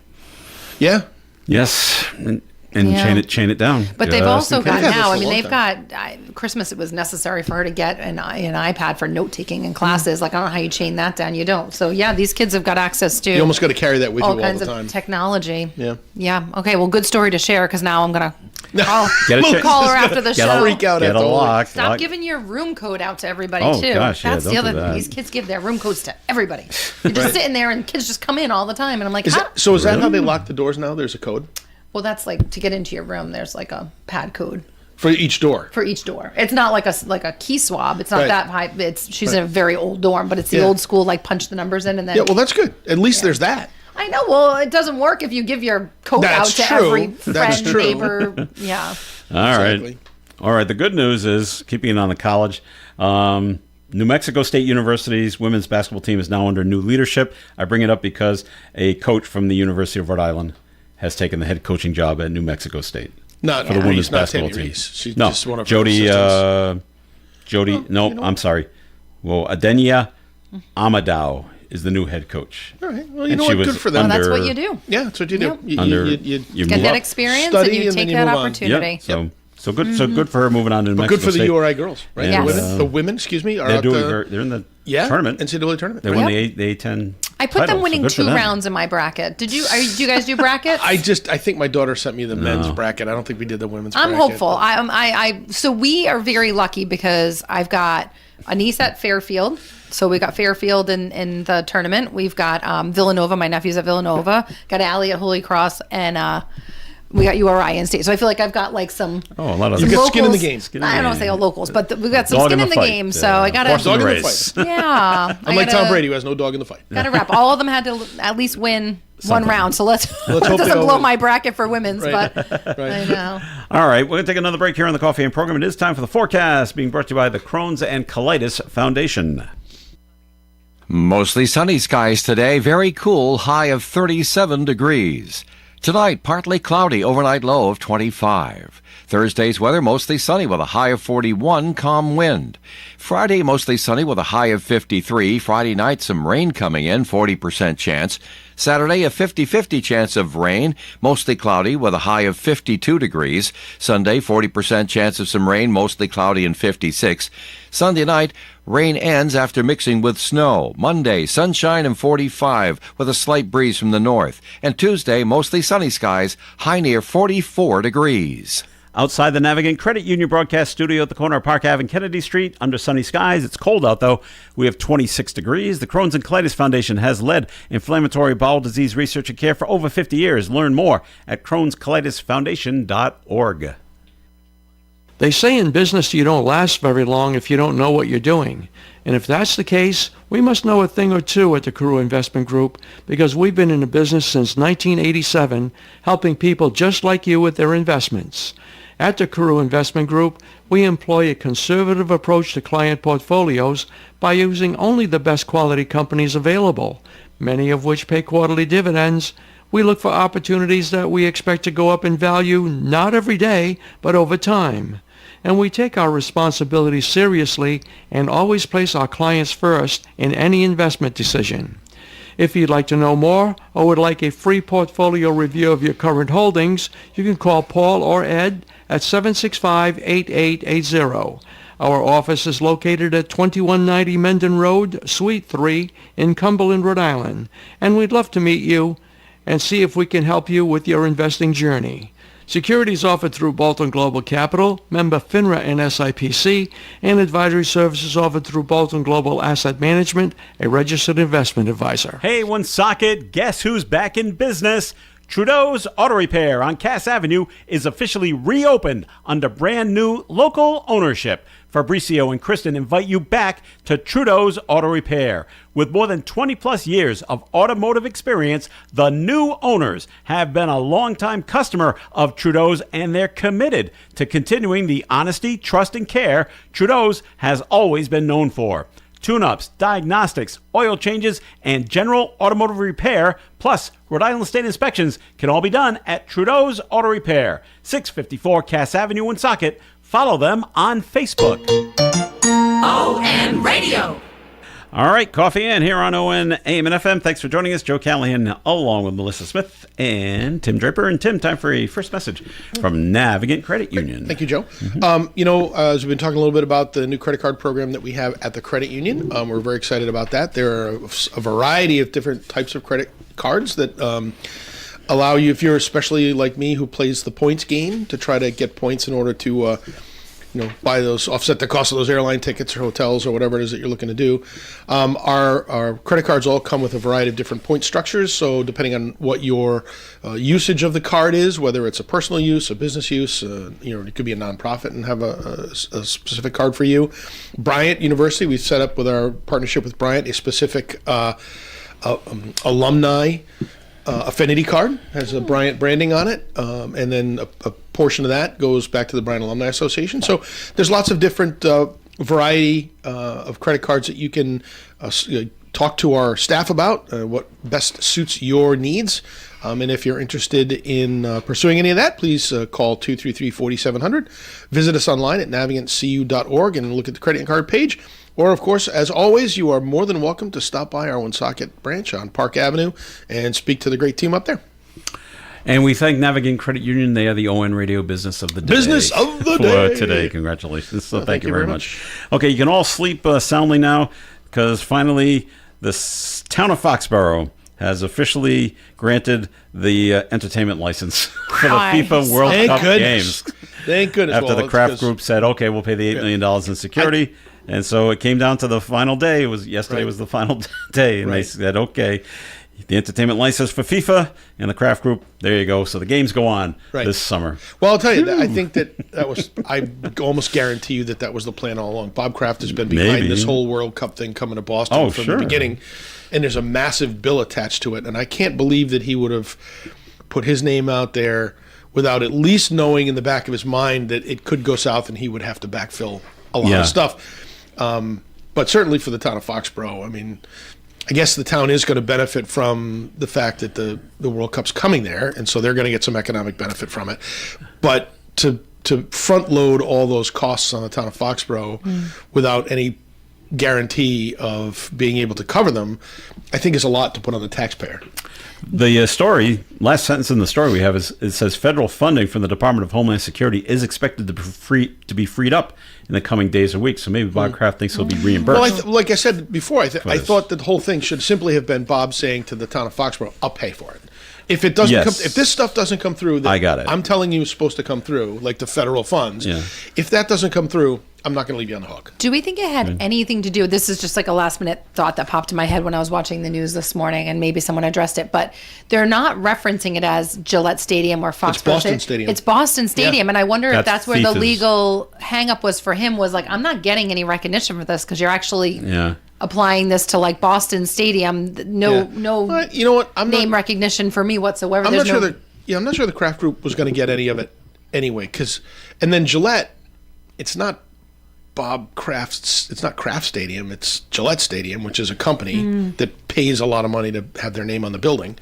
Yeah. Yes, and Yeah. chain it down. But they've Just also in case. got They've had now. I this mean, for a they've long got Christmas. It was necessary for her to get an iPad for note taking in classes. Like I don't know how you chain that down. You don't. So yeah, these kids have got access to You almost got to carry that with you all all kinds the of time. technology. Yeah. Yeah. Okay. Well, good story to share because now I'm gonna. I'll Get a call her after the Get a show. freak out Get at a the whole- lock. Stop lock. giving your room code out to everybody Oh, too. gosh, yeah, That's the don't do other. that. These kids give their room codes to everybody. You're just sitting there, and kids just come in all the time, and I'm like, Is how? that, so is that how they lock the doors now? There's a code Well, that's like to get into your room. There's like a pad code for each door. for each door. It's not like a key swab. It's not Right. that high. She's in a very old dorm, but it's the Yeah. old school like punch the numbers in and then. Yeah, well, that's good. At least there's that. I know. Well, it doesn't work if you give your code That's out to true. every That's friend, true. neighbor. Yeah. All right. Exactly. All right. The good news is, keeping it on the college, New Mexico State University's women's basketball team is now under new leadership. I bring it up because a coach from the University of Rhode Island has taken the head coaching job at New Mexico State Not for the Reese, women's not basketball Tammy team. Reese. She's No, just one of her Jody. assistants. Jody. No, I'm sorry. Well, Adenia Amadou is the new head coach. All right. Well, you And know she what? was Good for them. Well, that's what under- you do. Yeah, that's what you do. Yep. You, Under you you Get move that up. experience Study and you and then take you that move on. opportunity. Yep. So good. So good for her moving on to New But good Mexico for the State. URI girls, right? And, The women, the women, excuse me, are They're at doing. the They're in the yeah tournament. NCAA tournament. They right? won Yep. the A10. I put title, them winning so good for 2 them. rounds in my bracket. Do you guys do brackets? I think my daughter sent me the men's bracket. I don't think we did the women's. I'm bracket. hopeful. So we are very lucky because I've got a niece at Fairfield. So we got Fairfield in the tournament. We've got Villanova. My nephew's at Villanova. Got Allie at Holy Cross, and we got URI in state. So I feel like I've got like some. Oh, a lot of You've got skin in the game. I don't want to say all locals, but we've got some Dog skin in in the the fight. game. So Yeah. I got Horse to. in Dog the in the race. fight. Yeah. I'm like Tom Brady, who has no dog in the fight. Got to wrap. All of them had to at least win one round. So let's hope that they doesn't all blow win. my bracket for women's, Right. but Right. I know. All right, we're going to take another break here on the Coffee and Program. It is time for the forecast, being brought to you by the Crohn's and Colitis Foundation. Mostly sunny skies today, very cool, high of 37 degrees. Tonight, partly cloudy, overnight low of 25. Thursday's weather, mostly sunny with a high of 41, calm wind. Friday, mostly sunny with a high of 53. Friday night, some rain coming in, 40% chance. Saturday, a 50-50 chance of rain, mostly cloudy with a high of 52 degrees. Sunday, 40% chance of some rain, mostly cloudy and 56. Sunday night, rain ends after mixing with snow. Monday, sunshine and 45 with a slight breeze from the north. And Tuesday, mostly sunny skies, high near 44 degrees. Outside the Navigant Credit Union broadcast studio at the corner of Park Ave and Kennedy Street, under sunny skies. It's cold out, though. We have 26 degrees. The Crohn's and Colitis Foundation has led inflammatory bowel disease research and care for over 50 years. Learn more at crohnscolitisfoundation.org. They say in business you don't last very long if you don't know what you're doing. And if that's the case, we must know a thing or two at the Carew Investment Group, because we've been in the business since 1987, helping people just like you with their investments. At the Carew Investment Group, we employ a conservative approach to client portfolios by using only the best quality companies available, many of which pay quarterly dividends. We look for opportunities that we expect to go up in value not every day, but over time. And we take our responsibility seriously and always place our clients first in any investment decision. If you'd like to know more or would like a free portfolio review of your current holdings, you can call Paul or Ed at 765-8880. Our office is located at 2190 Mendon Road, Suite 3 in Cumberland, Rhode Island, and we'd love to meet you and see if we can help you with your investing journey. Securities offered through Bolton Global Capital, member FINRA and SIPC, and advisory services offered through Bolton Global Asset Management, a registered investment advisor. Hey, Woonsocket, guess who's back in business? Trudeau's Auto Repair on Cass Avenue is officially reopened under brand new local ownership. Fabricio and Kristen invite you back to Trudeau's Auto Repair. With more than 20-plus years of automotive experience, the new owners have been a longtime customer of Trudeau's, and they're committed to continuing the honesty, trust, and care Trudeau's has always been known for. Tune-ups, diagnostics, oil changes, and general automotive repair, plus Rhode Island State inspections can all be done at Trudeau's Auto Repair, 654 Cass Avenue in Socket. Follow them on Facebook. ON Radio. All right, Coffee In here on ON AM and FM. Thanks for joining us. Joe Callahan along with Melissa Smith and Tim Draper. And Tim, time for a first message from Navigant Credit Union. Thank you, Joe. As we've been talking a little bit about the new credit card program that we have at the credit union, we're very excited about that. There are a variety of different types of credit cards that allow you, if you're especially like me who plays the points game, to try to get points in order to buy those, offset the cost of those airline tickets or hotels or whatever it is that you're looking to do. Our credit cards all come with a variety of different point structures. So depending on what your usage of the card is, whether it's a personal use, a business use, it could be a nonprofit and have a specific card for you. Bryant University, we've set up with our partnership with Bryant a specific alumni affinity card, has a Bryant branding on it, and then a portion of that goes back to the Bryant Alumni Association. So there's lots of different variety of credit cards that you can talk to our staff about, what best suits your needs. And if you're interested in pursuing any of that, please call 233-4700. Visit us online at navigantcu.org and look at the credit card page. Or, of course, as always, you are more than welcome to stop by our Woonsocket branch on Park Avenue and speak to the great team up there. And we thank Navigant Credit Union. They are the ON Radio Business of the Day. Business of the Day. For today. Congratulations. So thank you very much. Okay, you can all sleep soundly now, because finally the town of Foxborough has officially granted the entertainment license for the FIFA World Cup games. Thank goodness. After the Kraft Group said, okay, we'll pay the $8 million in security. And so it came down to the final day. Yesterday was the final day, and they said, okay, the entertainment license for FIFA and the Kraft Group, there you go. So the games go on this summer. Well, I'll tell you, I think that was, I almost guarantee you that was the plan all along. Bob Kraft has been behind this whole World Cup thing coming to Boston from the beginning, and there's a massive bill attached to it. And I can't believe that he would have put his name out there without at least knowing in the back of his mind that it could go south and he would have to backfill a lot of stuff. But certainly for the town of Foxborough, I mean, I guess the town is going to benefit from the fact that the World Cup's coming there, and so they're going to get some economic benefit from it. But to front load all those costs on the town of Foxborough without any guarantee of being able to cover them, I think is a lot to put on the taxpayer. The story, last sentence in the story we have is, it says federal funding from the Department of Homeland Security is expected to be freed up in the coming days or weeks. So maybe Bob Kraft thinks he'll be reimbursed. Well, like I said before, I thought that the whole thing should simply have been Bob saying to the town of Foxborough, "I'll pay for it." If it doesn't come, if this stuff doesn't come through, that I got it. I'm telling you, it's supposed to come through, like the federal funds. Yeah. If that doesn't come through, I'm not going to leave you on the hook. Do we think it had anything to do? This is just like a last minute thought that popped in my head when I was watching the news this morning, and maybe someone addressed it, but they're not referencing it as Gillette Stadium or Foxborough. It's Boston Stadium. It's Boston Stadium, and I wonder if that's where the FIFA's legal hang-up was for him. Was like, I'm not getting any recognition for this because you're actually applying this to like Boston Stadium. No, you know what? Name recognition for me whatsoever. I'm not sure the Kraft Group was going to get any of it anyway. And then Gillette, it's not Bob Kraft's. It's not Kraft Stadium. It's Gillette Stadium, which is a company that pays a lot of money to have their name on the building.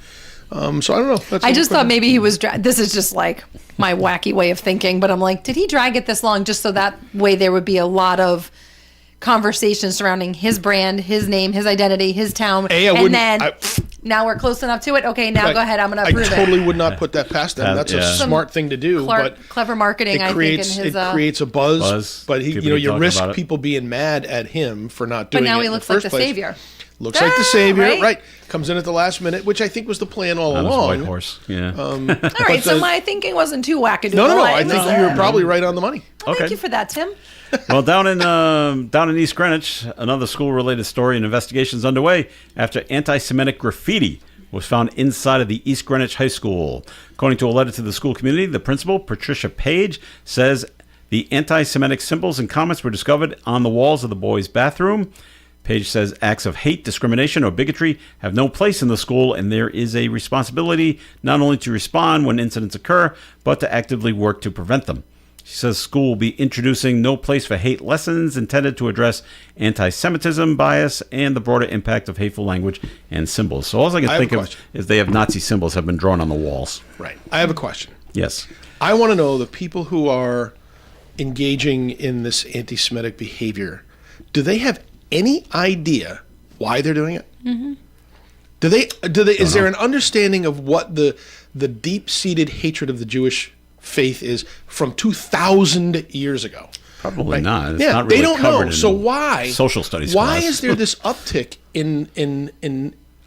So I don't know. I just thought maybe he was. This is just like my wacky way of thinking, but I'm like, did he drag it this long just so that way there would be a lot of conversation surrounding his brand, his name, his identity, his town, and then now we're close enough to it. Okay, now go ahead. I'm going to approve it. I totally would not put that past them. That's a smart thing to do. But clever marketing, I think. It creates a buzz. But you risk people being mad at him for not doing it. But now he looks like the savior. Looks like the savior, right? Comes in at the last minute, which I think was the plan all along. White horse, yeah. All right, so my thinking wasn't too wackadoodle. No. I think you were probably right on the money. Well, thank you for that, Tim. Well, down in East Greenwich, another school-related story and investigations underway after anti-Semitic graffiti was found inside of the East Greenwich High School. According to a letter to the school community, the principal, Patricia Page, says the anti-Semitic symbols and comments were discovered on the walls of the boys' bathroom. Page says acts of hate, discrimination, or bigotry have no place in the school, and there is a responsibility not only to respond when incidents occur, but to actively work to prevent them. She says school will be introducing No Place for Hate lessons intended to address anti-Semitism, bias, and the broader impact of hateful language and symbols. So all I can think of is they have Nazi symbols have been drawn on the walls. Right. I have a question. Yes. I want to know the people who are engaging in this anti-Semitic behavior, do they have any idea why they're doing it? Mm-hmm. Do they? Is there an understanding of what the deep-seated hatred of the Jewish faith is from 2,000 years ago? Probably not. It's yeah, not really they don't covered know. So why social studies? Why class. is there this uptick in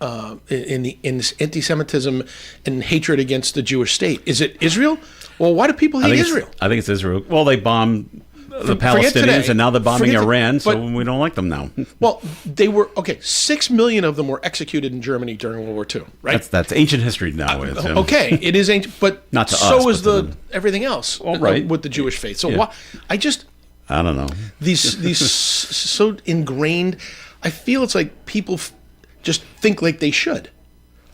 this anti-Semitism and hatred against the Jewish state? Is it Israel? Well, why do people hate Israel? I think it's Israel. Well, they bombed the Palestinians, and now they're bombing Iran, so we don't like them now. Well, they were 6 million of them were executed in Germany during World War II, right? That's ancient history now. Okay, it is ancient, but not to so us, is everything else with the Jewish faith. So why? I don't know. These so ingrained. I feel it's like people just think like they should.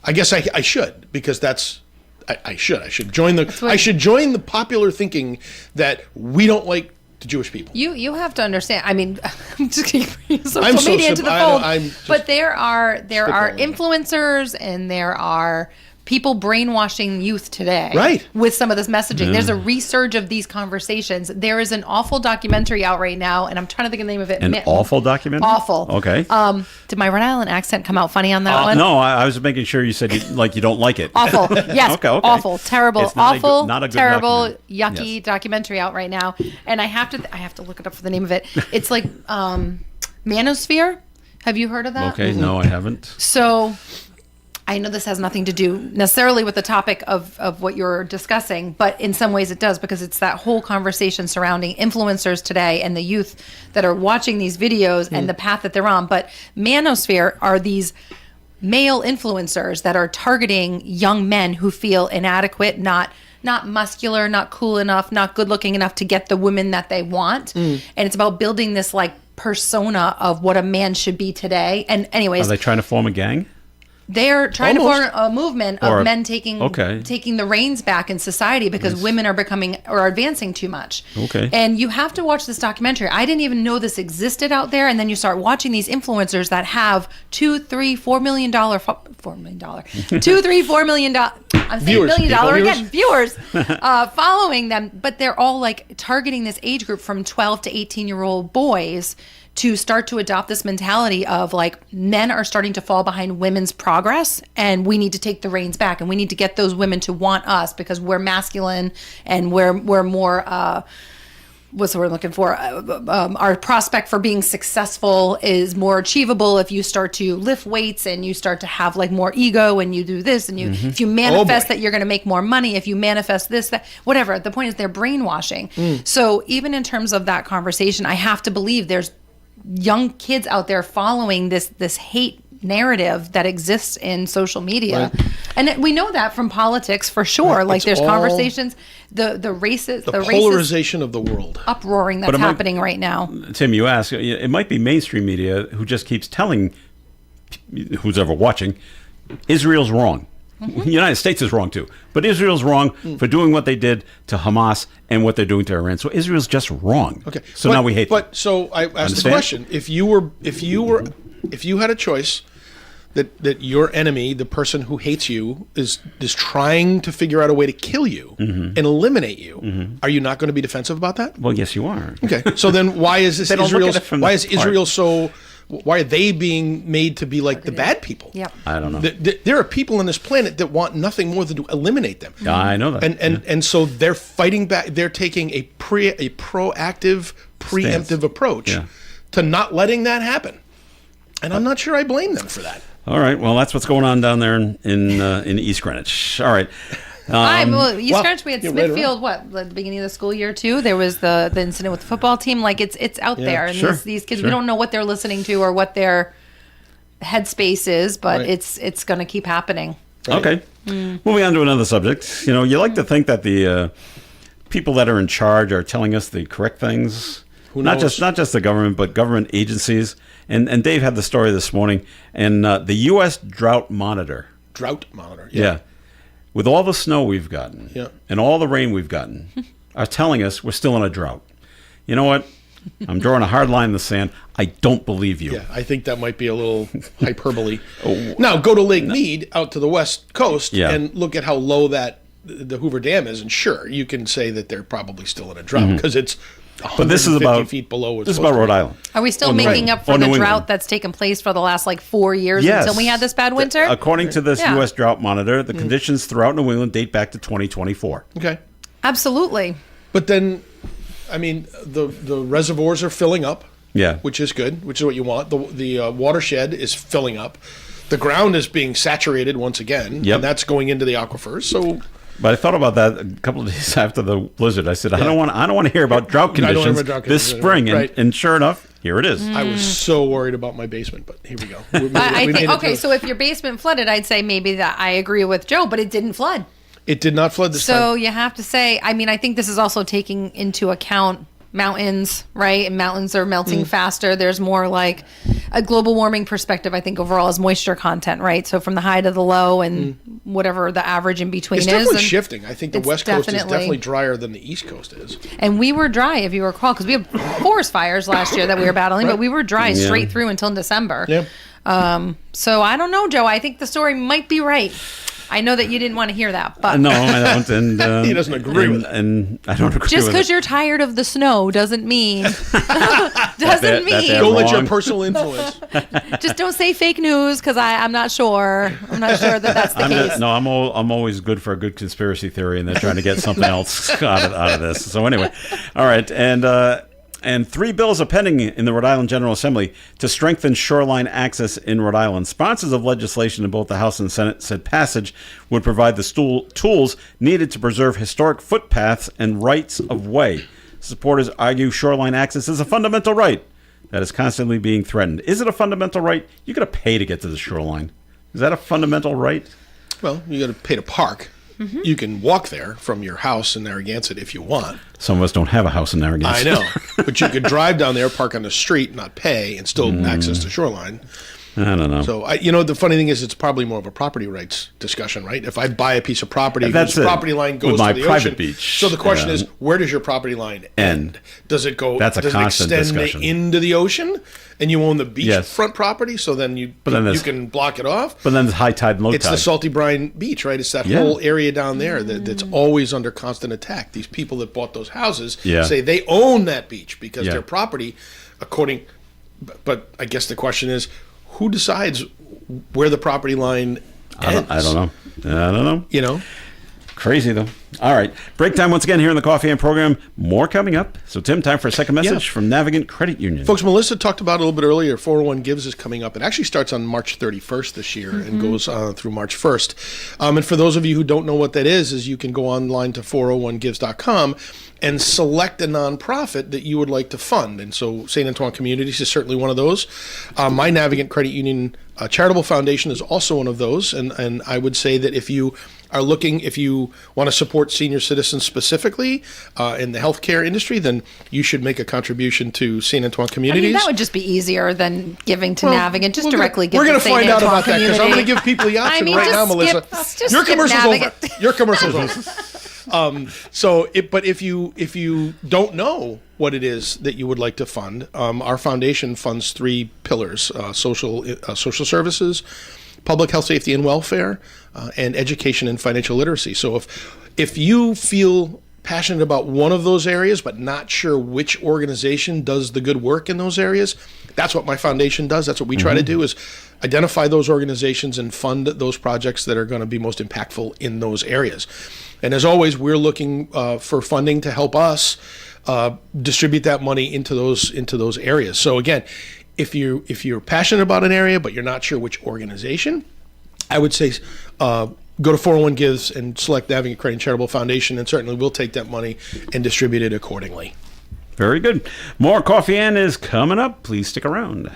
I guess I should, because that's. I should join the popular thinking that we don't like the Jewish people. You have to understand. I mean, I'm just going to bring social media into the fold. But there are influencers and there are people brainwashing youth today with some of this messaging. There's a resurge of these conversations. There is an awful documentary out right now, and I'm trying to think of the name of it. An awful documentary? Awful. Okay. Did my Rhode Island accent come out funny on that one? No, I was making sure you said you don't like it. Awful. Yes. Okay. Awful. Terrible. Awful. Not a good terrible. Yucky documentary out right now, and I have to look it up for the name of it. It's like Manosphere. Have you heard of that? Okay. No, I haven't. So. I know this has nothing to do necessarily with the topic of what you're discussing, but in some ways it does, because it's that whole conversation surrounding influencers today and the youth that are watching these videos and the path that they're on. But Manosphere are these male influencers that are targeting young men who feel inadequate, not muscular, not cool enough, not good looking enough to get the women that they want. And it's about building this like persona of what a man should be today. And anyways, are they trying to form a gang? They're trying to form a movement of men taking the reins back in society because women are advancing too much. Okay. And you have to watch this documentary. I didn't even know this existed out there. And then you start watching these influencers that have $2, $3, $4 million, $4 million, $2, $3, $4 million. I'm saying $1 million again, viewers following them, but they're all like targeting this age group from 12 to 18-year-old boys to start to adopt this mentality of like men are starting to fall behind women's progress and we need to take the reins back and we need to get those women to want us because we're masculine and we're more what's the word I'm looking for? Our prospect for being successful is more achievable if you start to lift weights and you start to have like more ego and you do this and you if you manifest that you're going to make more money, if you manifest this, that, whatever. The point is they're brainwashing. So even in terms of that conversation, I have to believe there's young kids out there following this hate narrative that exists in social media. Right. And we know that from politics for sure. Right. Like there's conversations, the polarization of the world. Uproaring that's happening right now. Tim, you ask, it might be mainstream media who just keeps telling who's ever watching, Israel's wrong. The United States is wrong too. But Israel's wrong for doing what they did to Hamas and what they're doing to Iran. So Israel's just wrong. Okay. So now we hate them. But so I asked the question, if you had a choice that your enemy, the person who hates you, is trying to figure out a way to kill you and eliminate you, are you not going to be defensive about that? Well, yes, you are. Okay. So then why is this Israel so why are they being made to be like the bad people? Yeah, I don't know. There are people on this planet that want nothing more than to eliminate them. I know that. And so they're fighting back. They're taking a proactive, preemptive approach to not letting that happen. And I'm not sure I blame them for that. All right. Well, that's what's going on down there in East Greenwich. All right. East Greenwich, we had Smithfield, at the beginning of the school year, too. There was the incident with the football team. Like, it's out there. And these kids, we don't know what they're listening to or what their headspace is, but it's going to keep happening. Right. Okay. Moving on to another subject. You like to think that the people that are in charge are telling us the correct things. Not just the government, but government agencies. And Dave had the story this morning. And the U.S. Drought Monitor. Yeah. With all the snow we've gotten and all the rain we've gotten, are telling us we're still in a drought. You know what? I'm drawing a hard line in the sand. I don't believe you. Yeah, I think that might be a little hyperbole. Now, go to Lake Mead out to the west coast and look at how low the Hoover Dam is. And sure, you can say that they're probably still in a drought because it's 150 feet below. This is about Rhode Island. Are we still making up for the drought that's taken place for the last 4 years until we had this bad winter? According to this U.S. Drought Monitor, the conditions throughout New England date back to 2024. Okay. Absolutely. But then, I mean, the reservoirs are filling up. Yeah. Which is good, which is what you want. The watershed is filling up. The ground is being saturated once again, and that's going into the aquifers. So. But I thought about that a couple of days after the blizzard. I said, I don't want to hear about drought conditions this spring. And sure enough, here it is. I was so worried about my basement, but here we go. So if your basement flooded, I'd say maybe that I agree with Joe, but it didn't flood. It did not flood this time. So you have to say, I think this is also taking into account mountains, right? And mountains are melting faster. There's more like a global warming perspective, I think, overall is moisture content, right? So from the high to the low and whatever the average in between is. It's definitely shifting. I think the West Coast is definitely drier than the East Coast is. And we were dry, if you recall, because we had forest fires last year that we were battling, but we were dry straight through until December. Yeah. So I don't know, Joe. I think the story might be right. I know that you didn't want to hear that, but no, I don't. And he doesn't agree with it, and I don't agree. Just because you're tired of the snow doesn't mean don't let your personal influence. Just don't say fake news because I'm not sure. I'm not sure that's the case. I'm always good for a good conspiracy theory, and they're trying to get something else out of this. So anyway, all right, and 3 bills are pending in the Rhode Island General Assembly to strengthen shoreline access in Rhode Island. Sponsors of legislation in both the House and Senate said passage would provide the tools needed to preserve historic footpaths and rights of way. Supporters argue shoreline access is a fundamental right that is constantly being threatened. Is it a fundamental right? You got to pay to get to the shoreline. Is that a fundamental right? Well, you got to pay to park. You can walk there from your house in Narragansett if you want. Some of us don't have a house in Narragansett. I know. But you could drive down there, park on the street, not pay, and still access the shoreline. I don't know. So, the funny thing is, it's probably more of a property rights discussion, right? If I buy a piece of property, whose property line goes my to the private ocean. Beach. So the question is, where does your property line end? Does it go? That's a does constant it extend discussion. into the ocean, and you own the beachfront property? So then you can block it off. But then there's high tide and low tide. It's the Salty Brine Beach, right? It's that whole area down there that's always under constant attack. These people that bought those houses say they own that beach because their property, according. But I guess the question is, who decides where the property line ends? I don't know. Crazy, though. All right. Break time once again here in the Coffee and program. More coming up. So, Tim, time for a second message from Navigant Credit Union. Folks, Melissa talked about it a little bit earlier. 401 Gives is coming up. It actually starts on March 31st this year and goes through March 1st. And for those of you who don't know what that is you can go online to 401gives.com and select a nonprofit that you would like to fund. And so St. Antoine Communities is certainly one of those. My Navigant Credit Union Charitable Foundation is also one of those. And I would say that if you want to support senior citizens specifically in the healthcare industry, then you should make a contribution to St. Antoine Communities. That would just be easier than giving to Navigant. Just directly give We're to going to St. find out Antoine about that because I'm going to give people the option now, Melissa. Your commercial's over. Your commercial's over. But if you don't know what it is that you would like to fund, our foundation funds 3 pillars: social services, public health, safety, and welfare, and education and financial literacy. So if you feel passionate about one of those areas but not sure which organization does the good work in those areas, that's what my foundation does. That's what we try to do, is identify those organizations and fund those projects that are going to be most impactful in those areas. And as always, we're looking for funding to help us distribute that money into those areas. So again, if you're passionate about an area but you're not sure which organization, I would say go to 401 Gives and select the Navigant Credit and Charitable Foundation, and certainly we'll take that money and distribute it accordingly. Very good. More Coffee and is coming up. Please stick around.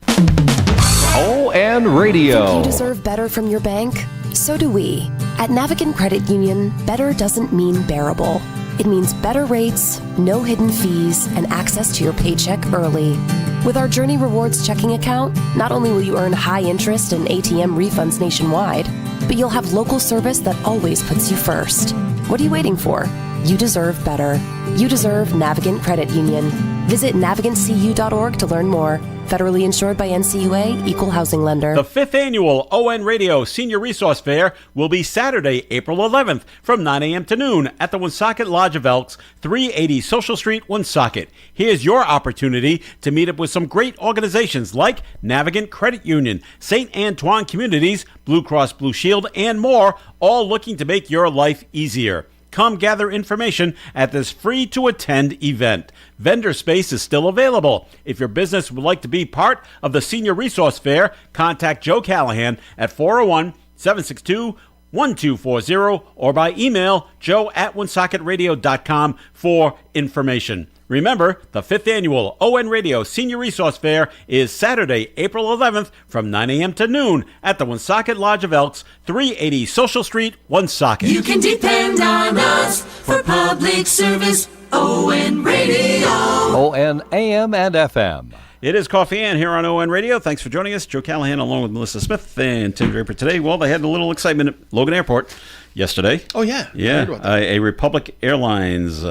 ON Radio. You deserve better from your bank? So do we. At Navigant Credit Union, better doesn't mean bearable. It means better rates, no hidden fees, and access to your paycheck early. With our Journey Rewards checking account, not only will you earn high interest and ATM refunds nationwide, but you'll have local service that always puts you first. What are you waiting for? You deserve better. You deserve Navigant Credit Union. Visit navigantcu.org to learn more. Federally insured by NCUA, Equal Housing Lender. The 5th Annual ON Radio Senior Resource Fair will be Saturday, April 11th from 9 a.m. to noon at the Woonsocket Lodge of Elks, 380 Social Street, Woonsocket. Here's your opportunity to meet up with some great organizations like Navigant Credit Union, St. Antoine Communities, Blue Cross Blue Shield, and more, all looking to make your life easier. Come gather information at this free-to-attend event. Vendor space is still available. If your business would like to be part of the Senior Resource Fair, contact Joe Callahan at 401-762-1240 or by email joe@woonsocketradio.com for information. Remember, the 5th Annual ON Radio Senior Resource Fair is Saturday, April 11th from 9 a.m. to noon at the Woonsocket Lodge of Elks, 380 Social Street, Woonsocket. You can depend on us for public service. ON Radio. ON AM and FM. It is Coffee and here on ON Radio. Thanks for joining us. Joe Callahan along with Melissa Smith and Tim Draper today. Well, they had a little excitement at Logan Airport yesterday. Oh, yeah. Yeah. I heard about that. A Republic Airlines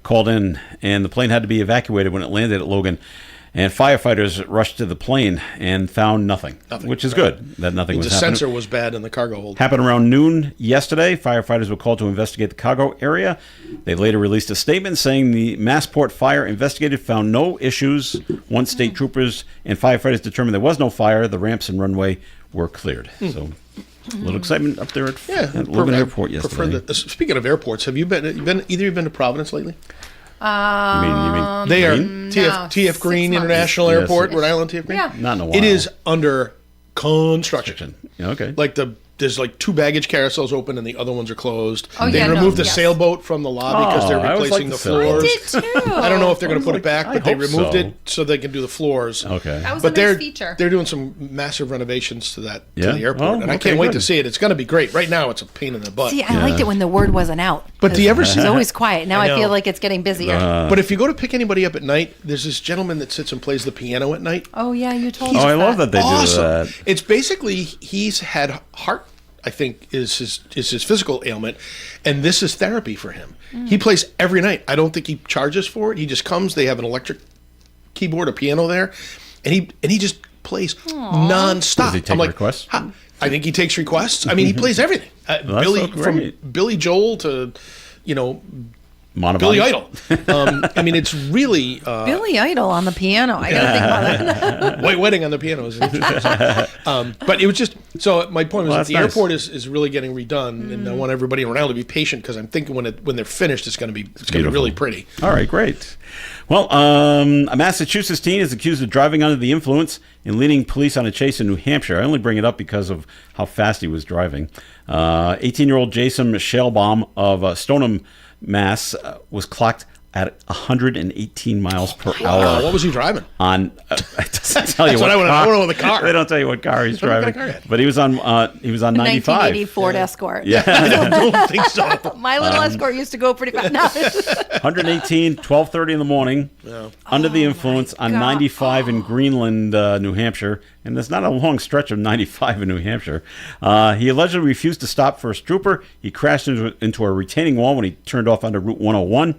called in, and the plane had to be evacuated when it landed at Logan. And firefighters rushed to the plane and found nothing which is good. That nothing was happening. The sensor was bad in the cargo hold. Happened around noon yesterday. Firefighters were called to investigate the cargo area. They later released a statement saying the Massport fire investigated found no issues. Once state troopers and firefighters determined there was no fire, the ramps and runway were cleared. So a little excitement up there at Logan Airport yesterday. Speaking of airports, have you been either of you been to Providence lately? You mean they are Green? TF Green International Airport, Rhode Island TF Green. Not in a while. It is under construction. Okay. Like the there's like 2 baggage carousels open and the other ones are closed. Oh, They yeah, removed the yes. sailboat from the lobby because they're I always replacing liked the the sailboat. floors. I did too. I don't know if they're going to put it back, I but they hope removed so. it so they can do the floors. Okay. That was But a nice feature. they're doing some massive renovations to that Yeah? to the airport, Oh, and I okay, can't wait good. to see it. It's going to be great. Right now, it's a pain in the butt. See, I liked it when the word wasn't out. But do you ever It's see? always quiet. Now I I, know. feel like it's getting busier. But if you go to pick anybody up at night, there's this gentleman that sits and plays the piano at night. Oh yeah, you told Oh, us I love that they Awesome. do that. It's basically he's had heart. I think is his physical ailment, and this is therapy for him. He plays every night. I don't think he charges for it. He just comes. They have an electric keyboard, a piano there, and he just plays nonstop. Does he take requests? I think he takes requests. I mean, he plays everything. that's Billy so from great. Billy Joel to, Montevideo. Billy Idol. I mean, it's really Billy Idol on the piano. I gotta think about that. White Wedding on the piano is an interesting song. But it was just so. My point was Well, that the that's nice. airport is really getting redone, and I want everybody around to be patient because I'm thinking when they're finished, it's going to be beautiful. really pretty. All right, great. Well, a Massachusetts teen is accused of driving under the influence and leading police on a chase in New Hampshire. I only bring it up because of how fast he was driving. 18-year-old Jason Shellbaum of Stoneham, Mass, was clocked at 118 miles per hour. What was he driving? On it doesn't tell you That's what what I car. wanna know, the car. They don't tell you what car he's What kind of driving. car? But he was on 95. 1980 Ford Escort. Yeah. I don't think so. My little Escort used to go pretty fast. No. 118, 12:30 in the morning, under the influence on God. 95 in Greenland, New Hampshire. And there's not a long stretch of 95 in New Hampshire. He allegedly refused to stop for a trooper. He crashed into a retaining wall when he turned off onto Route 101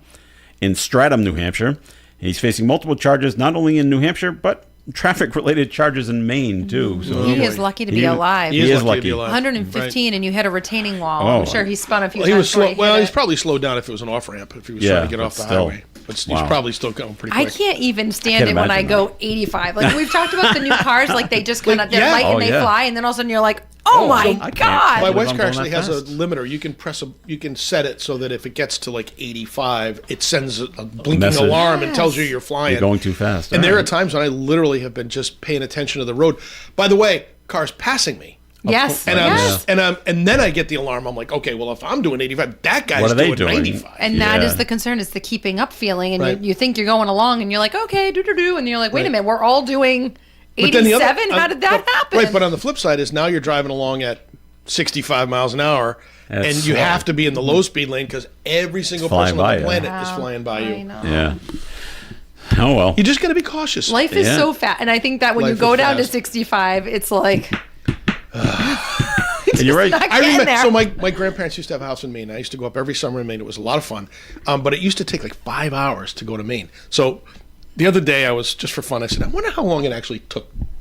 in Stratham, New Hampshire. And he's facing multiple charges, not only in New Hampshire, but traffic-related charges in Maine, too. So He is lucky to be alive. He is lucky to be alive. 115, and you hit a retaining wall. Oh. I'm sure he spun a few Well, he times. was before slow. Well, hit he's it. probably slowed down if it was an off ramp. If he was Yeah, trying to get but off the still. highway, but he's Wow. probably still going pretty I quick. can't even stand can't it when I imagine go 85. Like we've talked about the new cars, like they just kind of they're yeah. light Oh, and they yeah. fly, and then all of a sudden you're like, oh my I can't. god! My believe wife's I'm car going actually that has a fast. limiter. You can set it so that if it gets to like 85, it sends a blinking Message. alarm and tells you you're flying. You're going too fast. And All there are right. times when I literally have been just paying attention to the road. By the way, cars passing me. Yes, And yes. and then I get the alarm. I'm like, okay, well, if I'm doing 85, that guy's What are they doing doing? 95. And that Yeah. is the concern. It's the keeping up feeling, and Right. you think you're going along, and you're like, okay, do, and you're like, wait a Right. minute, we're all doing But then the 87. How did that happen? Right, but on the flip side is now you're driving along at 65 miles an hour, That's and you slow. have to be in the low speed lane because every single flying person by on the you. planet is flying by I you. know. Yeah. Oh, well. You just got to be cautious. Life is Yeah. so fast, and I think that when you Life go is down to fast. 65, it's like And you're right. not I getting remember. there. So my grandparents used to have a house in Maine. I used to go up every summer in Maine. It was a lot of fun, but it used to take like 5 hours to go to Maine. So the other day, I was just for fun. I said, I wonder how long it actually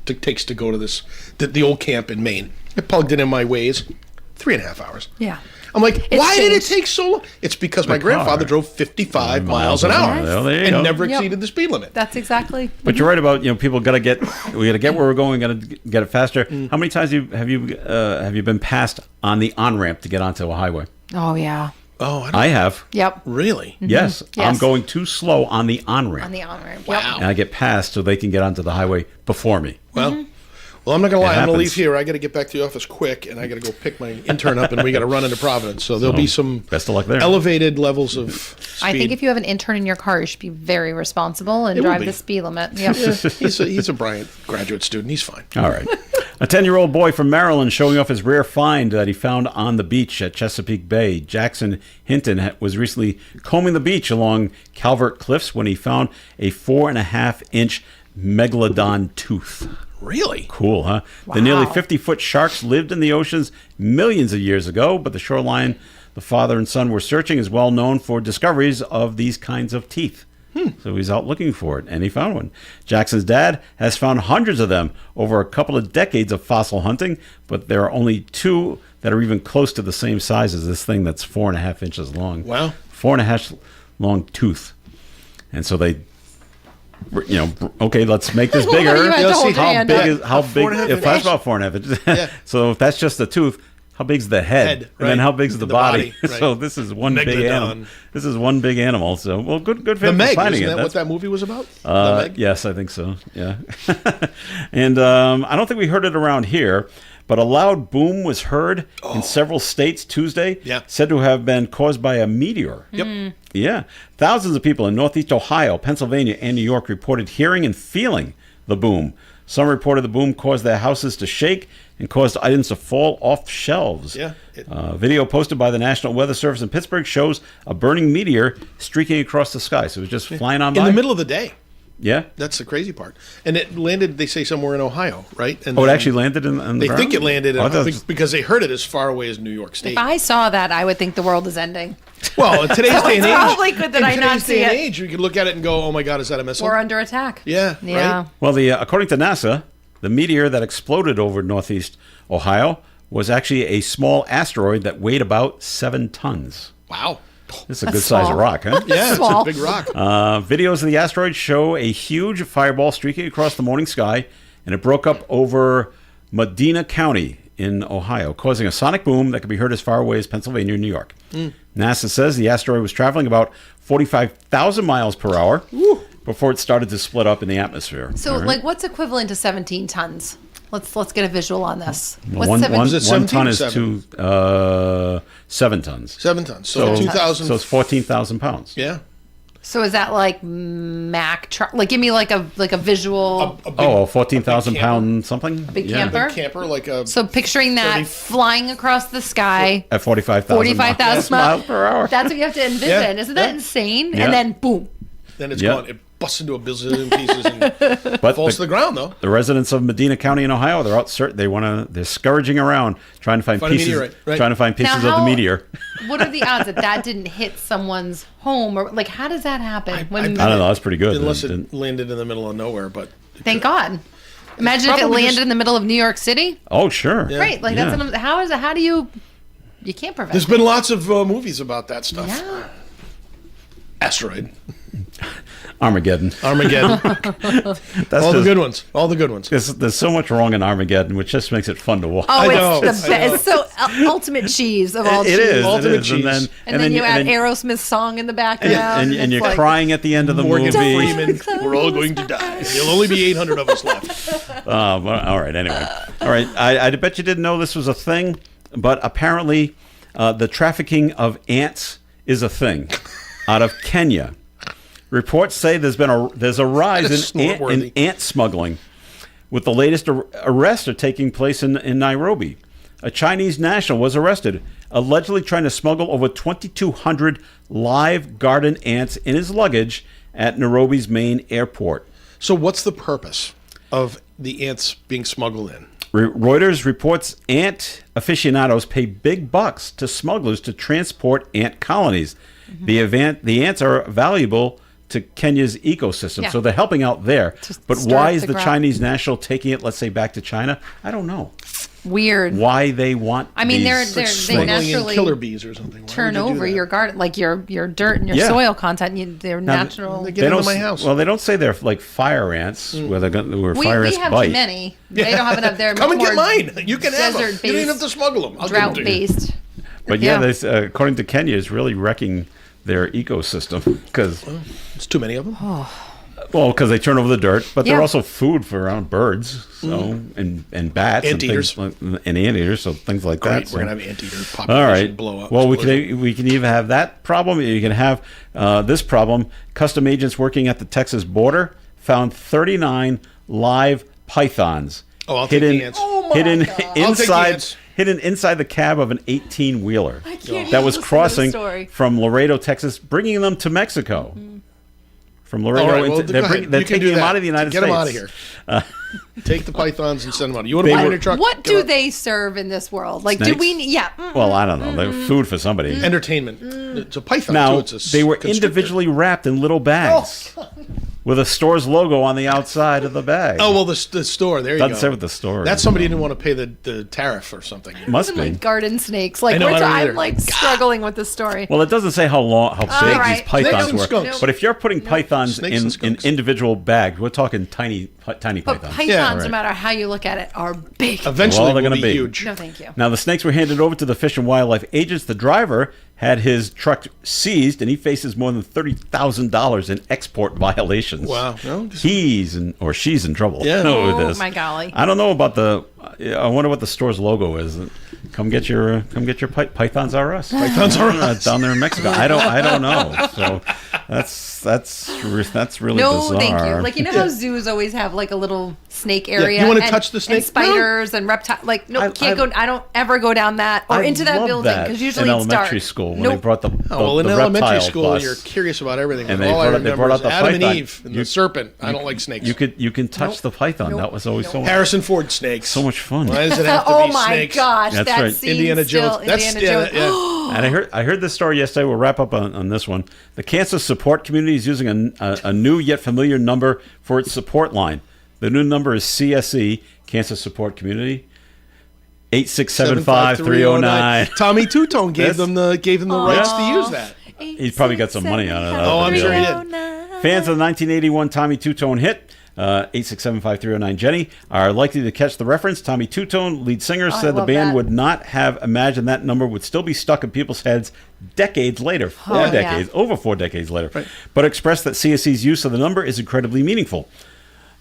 takes to go to the old camp in Maine. I plugged it in my Waze, 3.5 hours. yeah. I'm like, It's why did it changed. take so long? It's because my The grandfather car. drove 55 miles an hour Well, there you and go. never Yep. exceeded the speed limit. That's exactly. But you're right about people got to get we got to get where we're going. Got to get it faster. How many times have you been passed on the on ramp to get onto a highway? Oh yeah. Oh, I have. Yep. really? Yes, I'm Yes. going too slow on the on ramp, On the on ramp. Wow. and I get passed so they can get onto the highway before me. Well, I'm not gonna lie. I'm gonna happens. leave here. I got to get back to the office quick, and I got to go pick my intern up, and we got to run into Providence. So there'll be some best of luck there. elevated levels of speed. I think if you have an intern in your car, you should be very responsible and It will drive be. the speed limit. Yep. he's a Bryant graduate student. He's fine. All right. A 10-year-old boy from Maryland showing off his rare find that he found on the beach at Chesapeake Bay. Jackson Hinton was recently combing the beach along Calvert Cliffs when he found a 4.5-inch megalodon tooth. Really? Cool, huh? The nearly 50-foot sharks lived in the oceans millions of years ago, but the shoreline the father and son were searching is well known for discoveries of these kinds of teeth. So he's out looking for it, and he found one. Jackson's dad has found hundreds of them over a couple of decades of fossil hunting, but there are only 2 that are even close to the same size as this thing that's 4.5 inches long. Wow. 4.5 long tooth. And so they, okay, let's make this bigger. You had to hold your How hand big up. is how big? 4.5 If that's about 4.5 inches. Yeah. So if that's just the tooth, how big's the head? Head, And then right. how big's the The body? body, right. So this is one big Megalodon. animal. This is one big animal. So well, good for The him for Meg. finding Isn't it. that what That's- that movie was about? The Meg? Yes, I think so. Yeah. And I don't think we heard it around here, But a loud boom was heard in several states Tuesday, said to have been caused by a meteor. Yep. Yeah. Thousands of people in Northeast Ohio, Pennsylvania, and New York reported hearing and feeling the boom. Some reported the boom caused their houses to shake and caused items to fall off shelves. Yeah. Video posted by the National Weather Service in Pittsburgh shows a burning meteor streaking across the sky. So it was just flying on by. In the middle of the day. Yeah. That's the crazy part. And it landed, they say, somewhere in Ohio, right? And it actually landed in the They ground? think it landed because they heard it as far away as New York State. If I saw that, I would think the world is ending. Well, in today's So day and it's age, probably good that I not see day and it. age, you could look at it and go, "Oh my God, is that a missile?" We're under attack. Yeah. Yeah. Right? Well, according to NASA, the meteor that exploded over Northeast Ohio was actually a small asteroid that weighed about 7 tons. Wow. This is a good size of rock, huh? Yeah, it's a big rock. Videos of the asteroid show a huge fireball streaking across the morning sky, and it broke up over Medina County in Ohio, causing a sonic boom that could be heard as far away as Pennsylvania and New York. NASA says the asteroid was traveling about 45,000 miles per hour before it started to split up in the atmosphere. So, like, what's equivalent to 17 tons? Let's get a visual on this. Well, What's one ton is 7 tons. 7 tons. So 2,000. So it's 14,000 pounds. Yeah. So is that like Mack truck? Like, give me like a visual. A 14,000 pound something? A big camper? Big camper, like a. So picturing that flying across the sky at 45,000 miles per hour. That's what you have to envision. Isn't that insane? And then boom. Then it's gone. It busts into a bazillion pieces and falls to the ground, though. The residents of Medina County in Ohio, they're out they're scurrying around trying to find pieces, trying to find pieces of the meteor. What are the odds that didn't hit someone's home, or like how does that happen? I don't know. That's pretty good. Unless it landed in the middle of nowhere, but thank God. Imagine if it landed in the middle of New York City. Oh, sure. Right. Like that's how do you can't prevent. There's been lots of movies about that stuff. Yeah. Asteroid. Armageddon. All the good ones. All the good ones. There's so much wrong in Armageddon, which just makes it fun to watch. Oh, it's the best. It's so ultimate cheese of all cheese. Ultimate cheese. And then you add Aerosmith's song in the background. And you're crying at the end of the Morgan movie. Freeman, we're all going to die. There'll only be 800 of us left. All right, anyway. All right, I bet you didn't know this was a thing, but apparently the trafficking of ants is a thing out of Kenya. Reports say there's a rise in ant smuggling, with the latest arrests are taking place in Nairobi. A Chinese national was arrested, allegedly trying to smuggle over 2,200 live garden ants in his luggage at Nairobi's main airport. So what's the purpose of the ants being smuggled in? Reuters reports ant aficionados pay big bucks to smugglers to transport ant colonies. Mm-hmm. The ants are valuable to Kenya's ecosystem, so they're helping out there. But why is the Chinese national taking it, let's say, back to China? I don't know. Weird. Why they want? I mean, they naturally killer bees or something. Turn over your garden, like your dirt and your soil content. They're natural. They get into my house. Well, they don't say they're like fire ants, where fire ants we have bite. Too many. They don't have enough there. Come and get mine. You can have them. You don't even have to smuggle them. Drought-based. But according to Kenya, it's really wrecking their ecosystem because it's too many of them. Well, because they turn over the dirt, but they're also food for birds, and bats, anteaters, and anteaters, so things like that. We're gonna have anteater population all right. blow up. Well, we can either have that problem, or you can have this problem. Custom agents working at the Texas border found 39 live pythons hidden inside the cab of an 18-wheeler that was crossing from Laredo, Texas, bringing them to Mexico. From Laredo, they're taking them out of the United States. Get them out of here. Take the pythons and send them out. You want to buy in a truck? What do they serve in this world? Like, Snakes? do we? Yeah. Well, I don't know. They're food for somebody. Entertainment. It's a python. Now too. they were individually wrapped in little bags. With a store's logo on the outside of the bag. Oh, well, the store. There you go. Doesn't say what the store is. That's somebody who didn't want to pay the tariff or something. Must be. Like garden snakes. Like, I'm like struggling with the story. Well, it doesn't say how big these pythons were. Skunks. But if you're putting pythons in individual bags, we're talking tiny pythons. But pythons, no matter how you look at it, are big. Eventually, they're going to be huge. No, thank you. Now, the snakes were handed over to the Fish and Wildlife agents. The driver had his truck seized, and he faces more than $30,000 in export violations. Wow. No, she's in trouble. Yeah. With this. My golly. I don't know about the I wonder what the store's logo is. Come get your Pythons R Us. Pythons R Us down there in Mexico. I don't know. So that's really bizarre. No, thank you. Like, you know how zoos always have like a little snake area. You want to touch the snake? And spiders and reptiles. Like, no, can't go. I don't ever go down that or into that building because usually in it's dark. elementary school when they brought the in elementary school bus. You're curious about everything. And all I remember is Adam python. and Eve and the serpent. I don't like snakes. You can touch the python. That was always so Harrison Ford snakes. So much fun. Why does it have to be snakes? Oh my gosh, that's that right. scene Indiana Jones. Indiana Jones. Yeah. And I heard this story yesterday. We'll wrap up on this one. The cancer support community is using a new yet familiar number for its support line. The new number is CSE, Cancer Support Community, 8675309. Tommy Two-Tone gave them the rights to use that. He probably got some money on it. I'm sure he did. Fans of the 1981 Tommy Two-Tone hit, 8675309 Jenny, are likely to catch the reference. Tommy Two-Tone, lead singer, said the band would not have imagined that number would still be stuck in people's heads decades later. Over 4 decades later. Right. But expressed that CSE's use of the number is incredibly meaningful.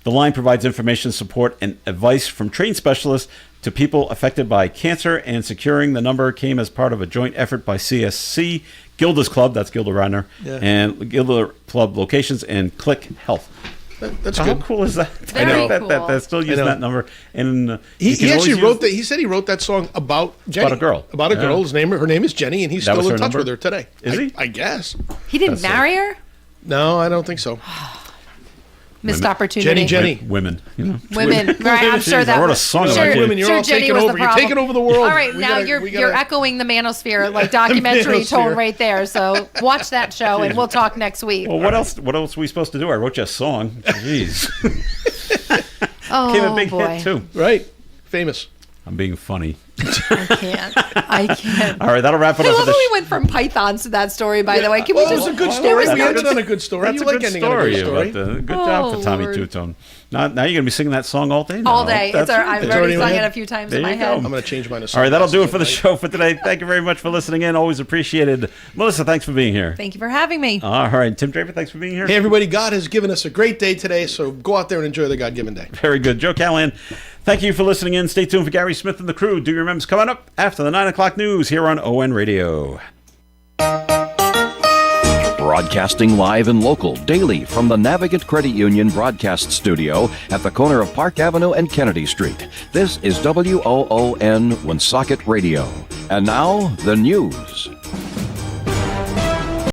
The line provides information, support, and advice from trained specialists to people affected by cancer, and securing the number came as part of a joint effort by CSC, Gilda's Club, that's Gilda Radner, and Gilda Club locations, and Click Health. That's How good. cool is that? Very that cool. They're still using that number. And he actually wrote that. He said he wrote that song about Jenny. About a girl. About a girl. Her name is Jenny, and he's That was still in her touch number? with her today. Is he? I guess. He didn't marry her? No, I don't think so. Missed opportunity. Jenny. Women. Women. Right, I'm sure that I wrote a was- song sure, about women. You're sure all Jenny taking was over. the You're problem. taking over the world. All right, now you're echoing the manosphere like documentary tone right there. So watch that show and we'll talk next week. Well, what else are we supposed to do? I wrote you a song. Jeez. Oh, Came a big boy. hit, too. Right. Famous. I'm being funny. I can't. All right, that'll wrap it I up love for how the we went from pythons to that story, by the way. Can we Well, it just... was a good story. There We was ended on a good story. That's You a like good ending on a good story. good job for Tommy Lord. Two-Tone. Now you're going to be singing that song all day now. All day. That's right. I've It's already already in sung my it head. a few times There in my you go. head. I'm going to change mine to All right, that'll do it for the tonight. show for today. Thank you very much for listening in. Always appreciated. Melissa, thanks for being here. Thank you for having me. All right, Tim Draper, thanks for being here. Hey, everybody. God has given us a great day today, so go out there and enjoy the God-given day. Very good. Joe Callahan, thank you for listening in. Stay tuned for Gary Smith and the crew. Do your remembers coming up after the 9 o'clock news here on ON Radio. Broadcasting live and local daily from the Navigant Credit Union broadcast studio at the corner of Park Avenue and Kennedy Street. This is WOON Woonsocket Radio. And now, the news.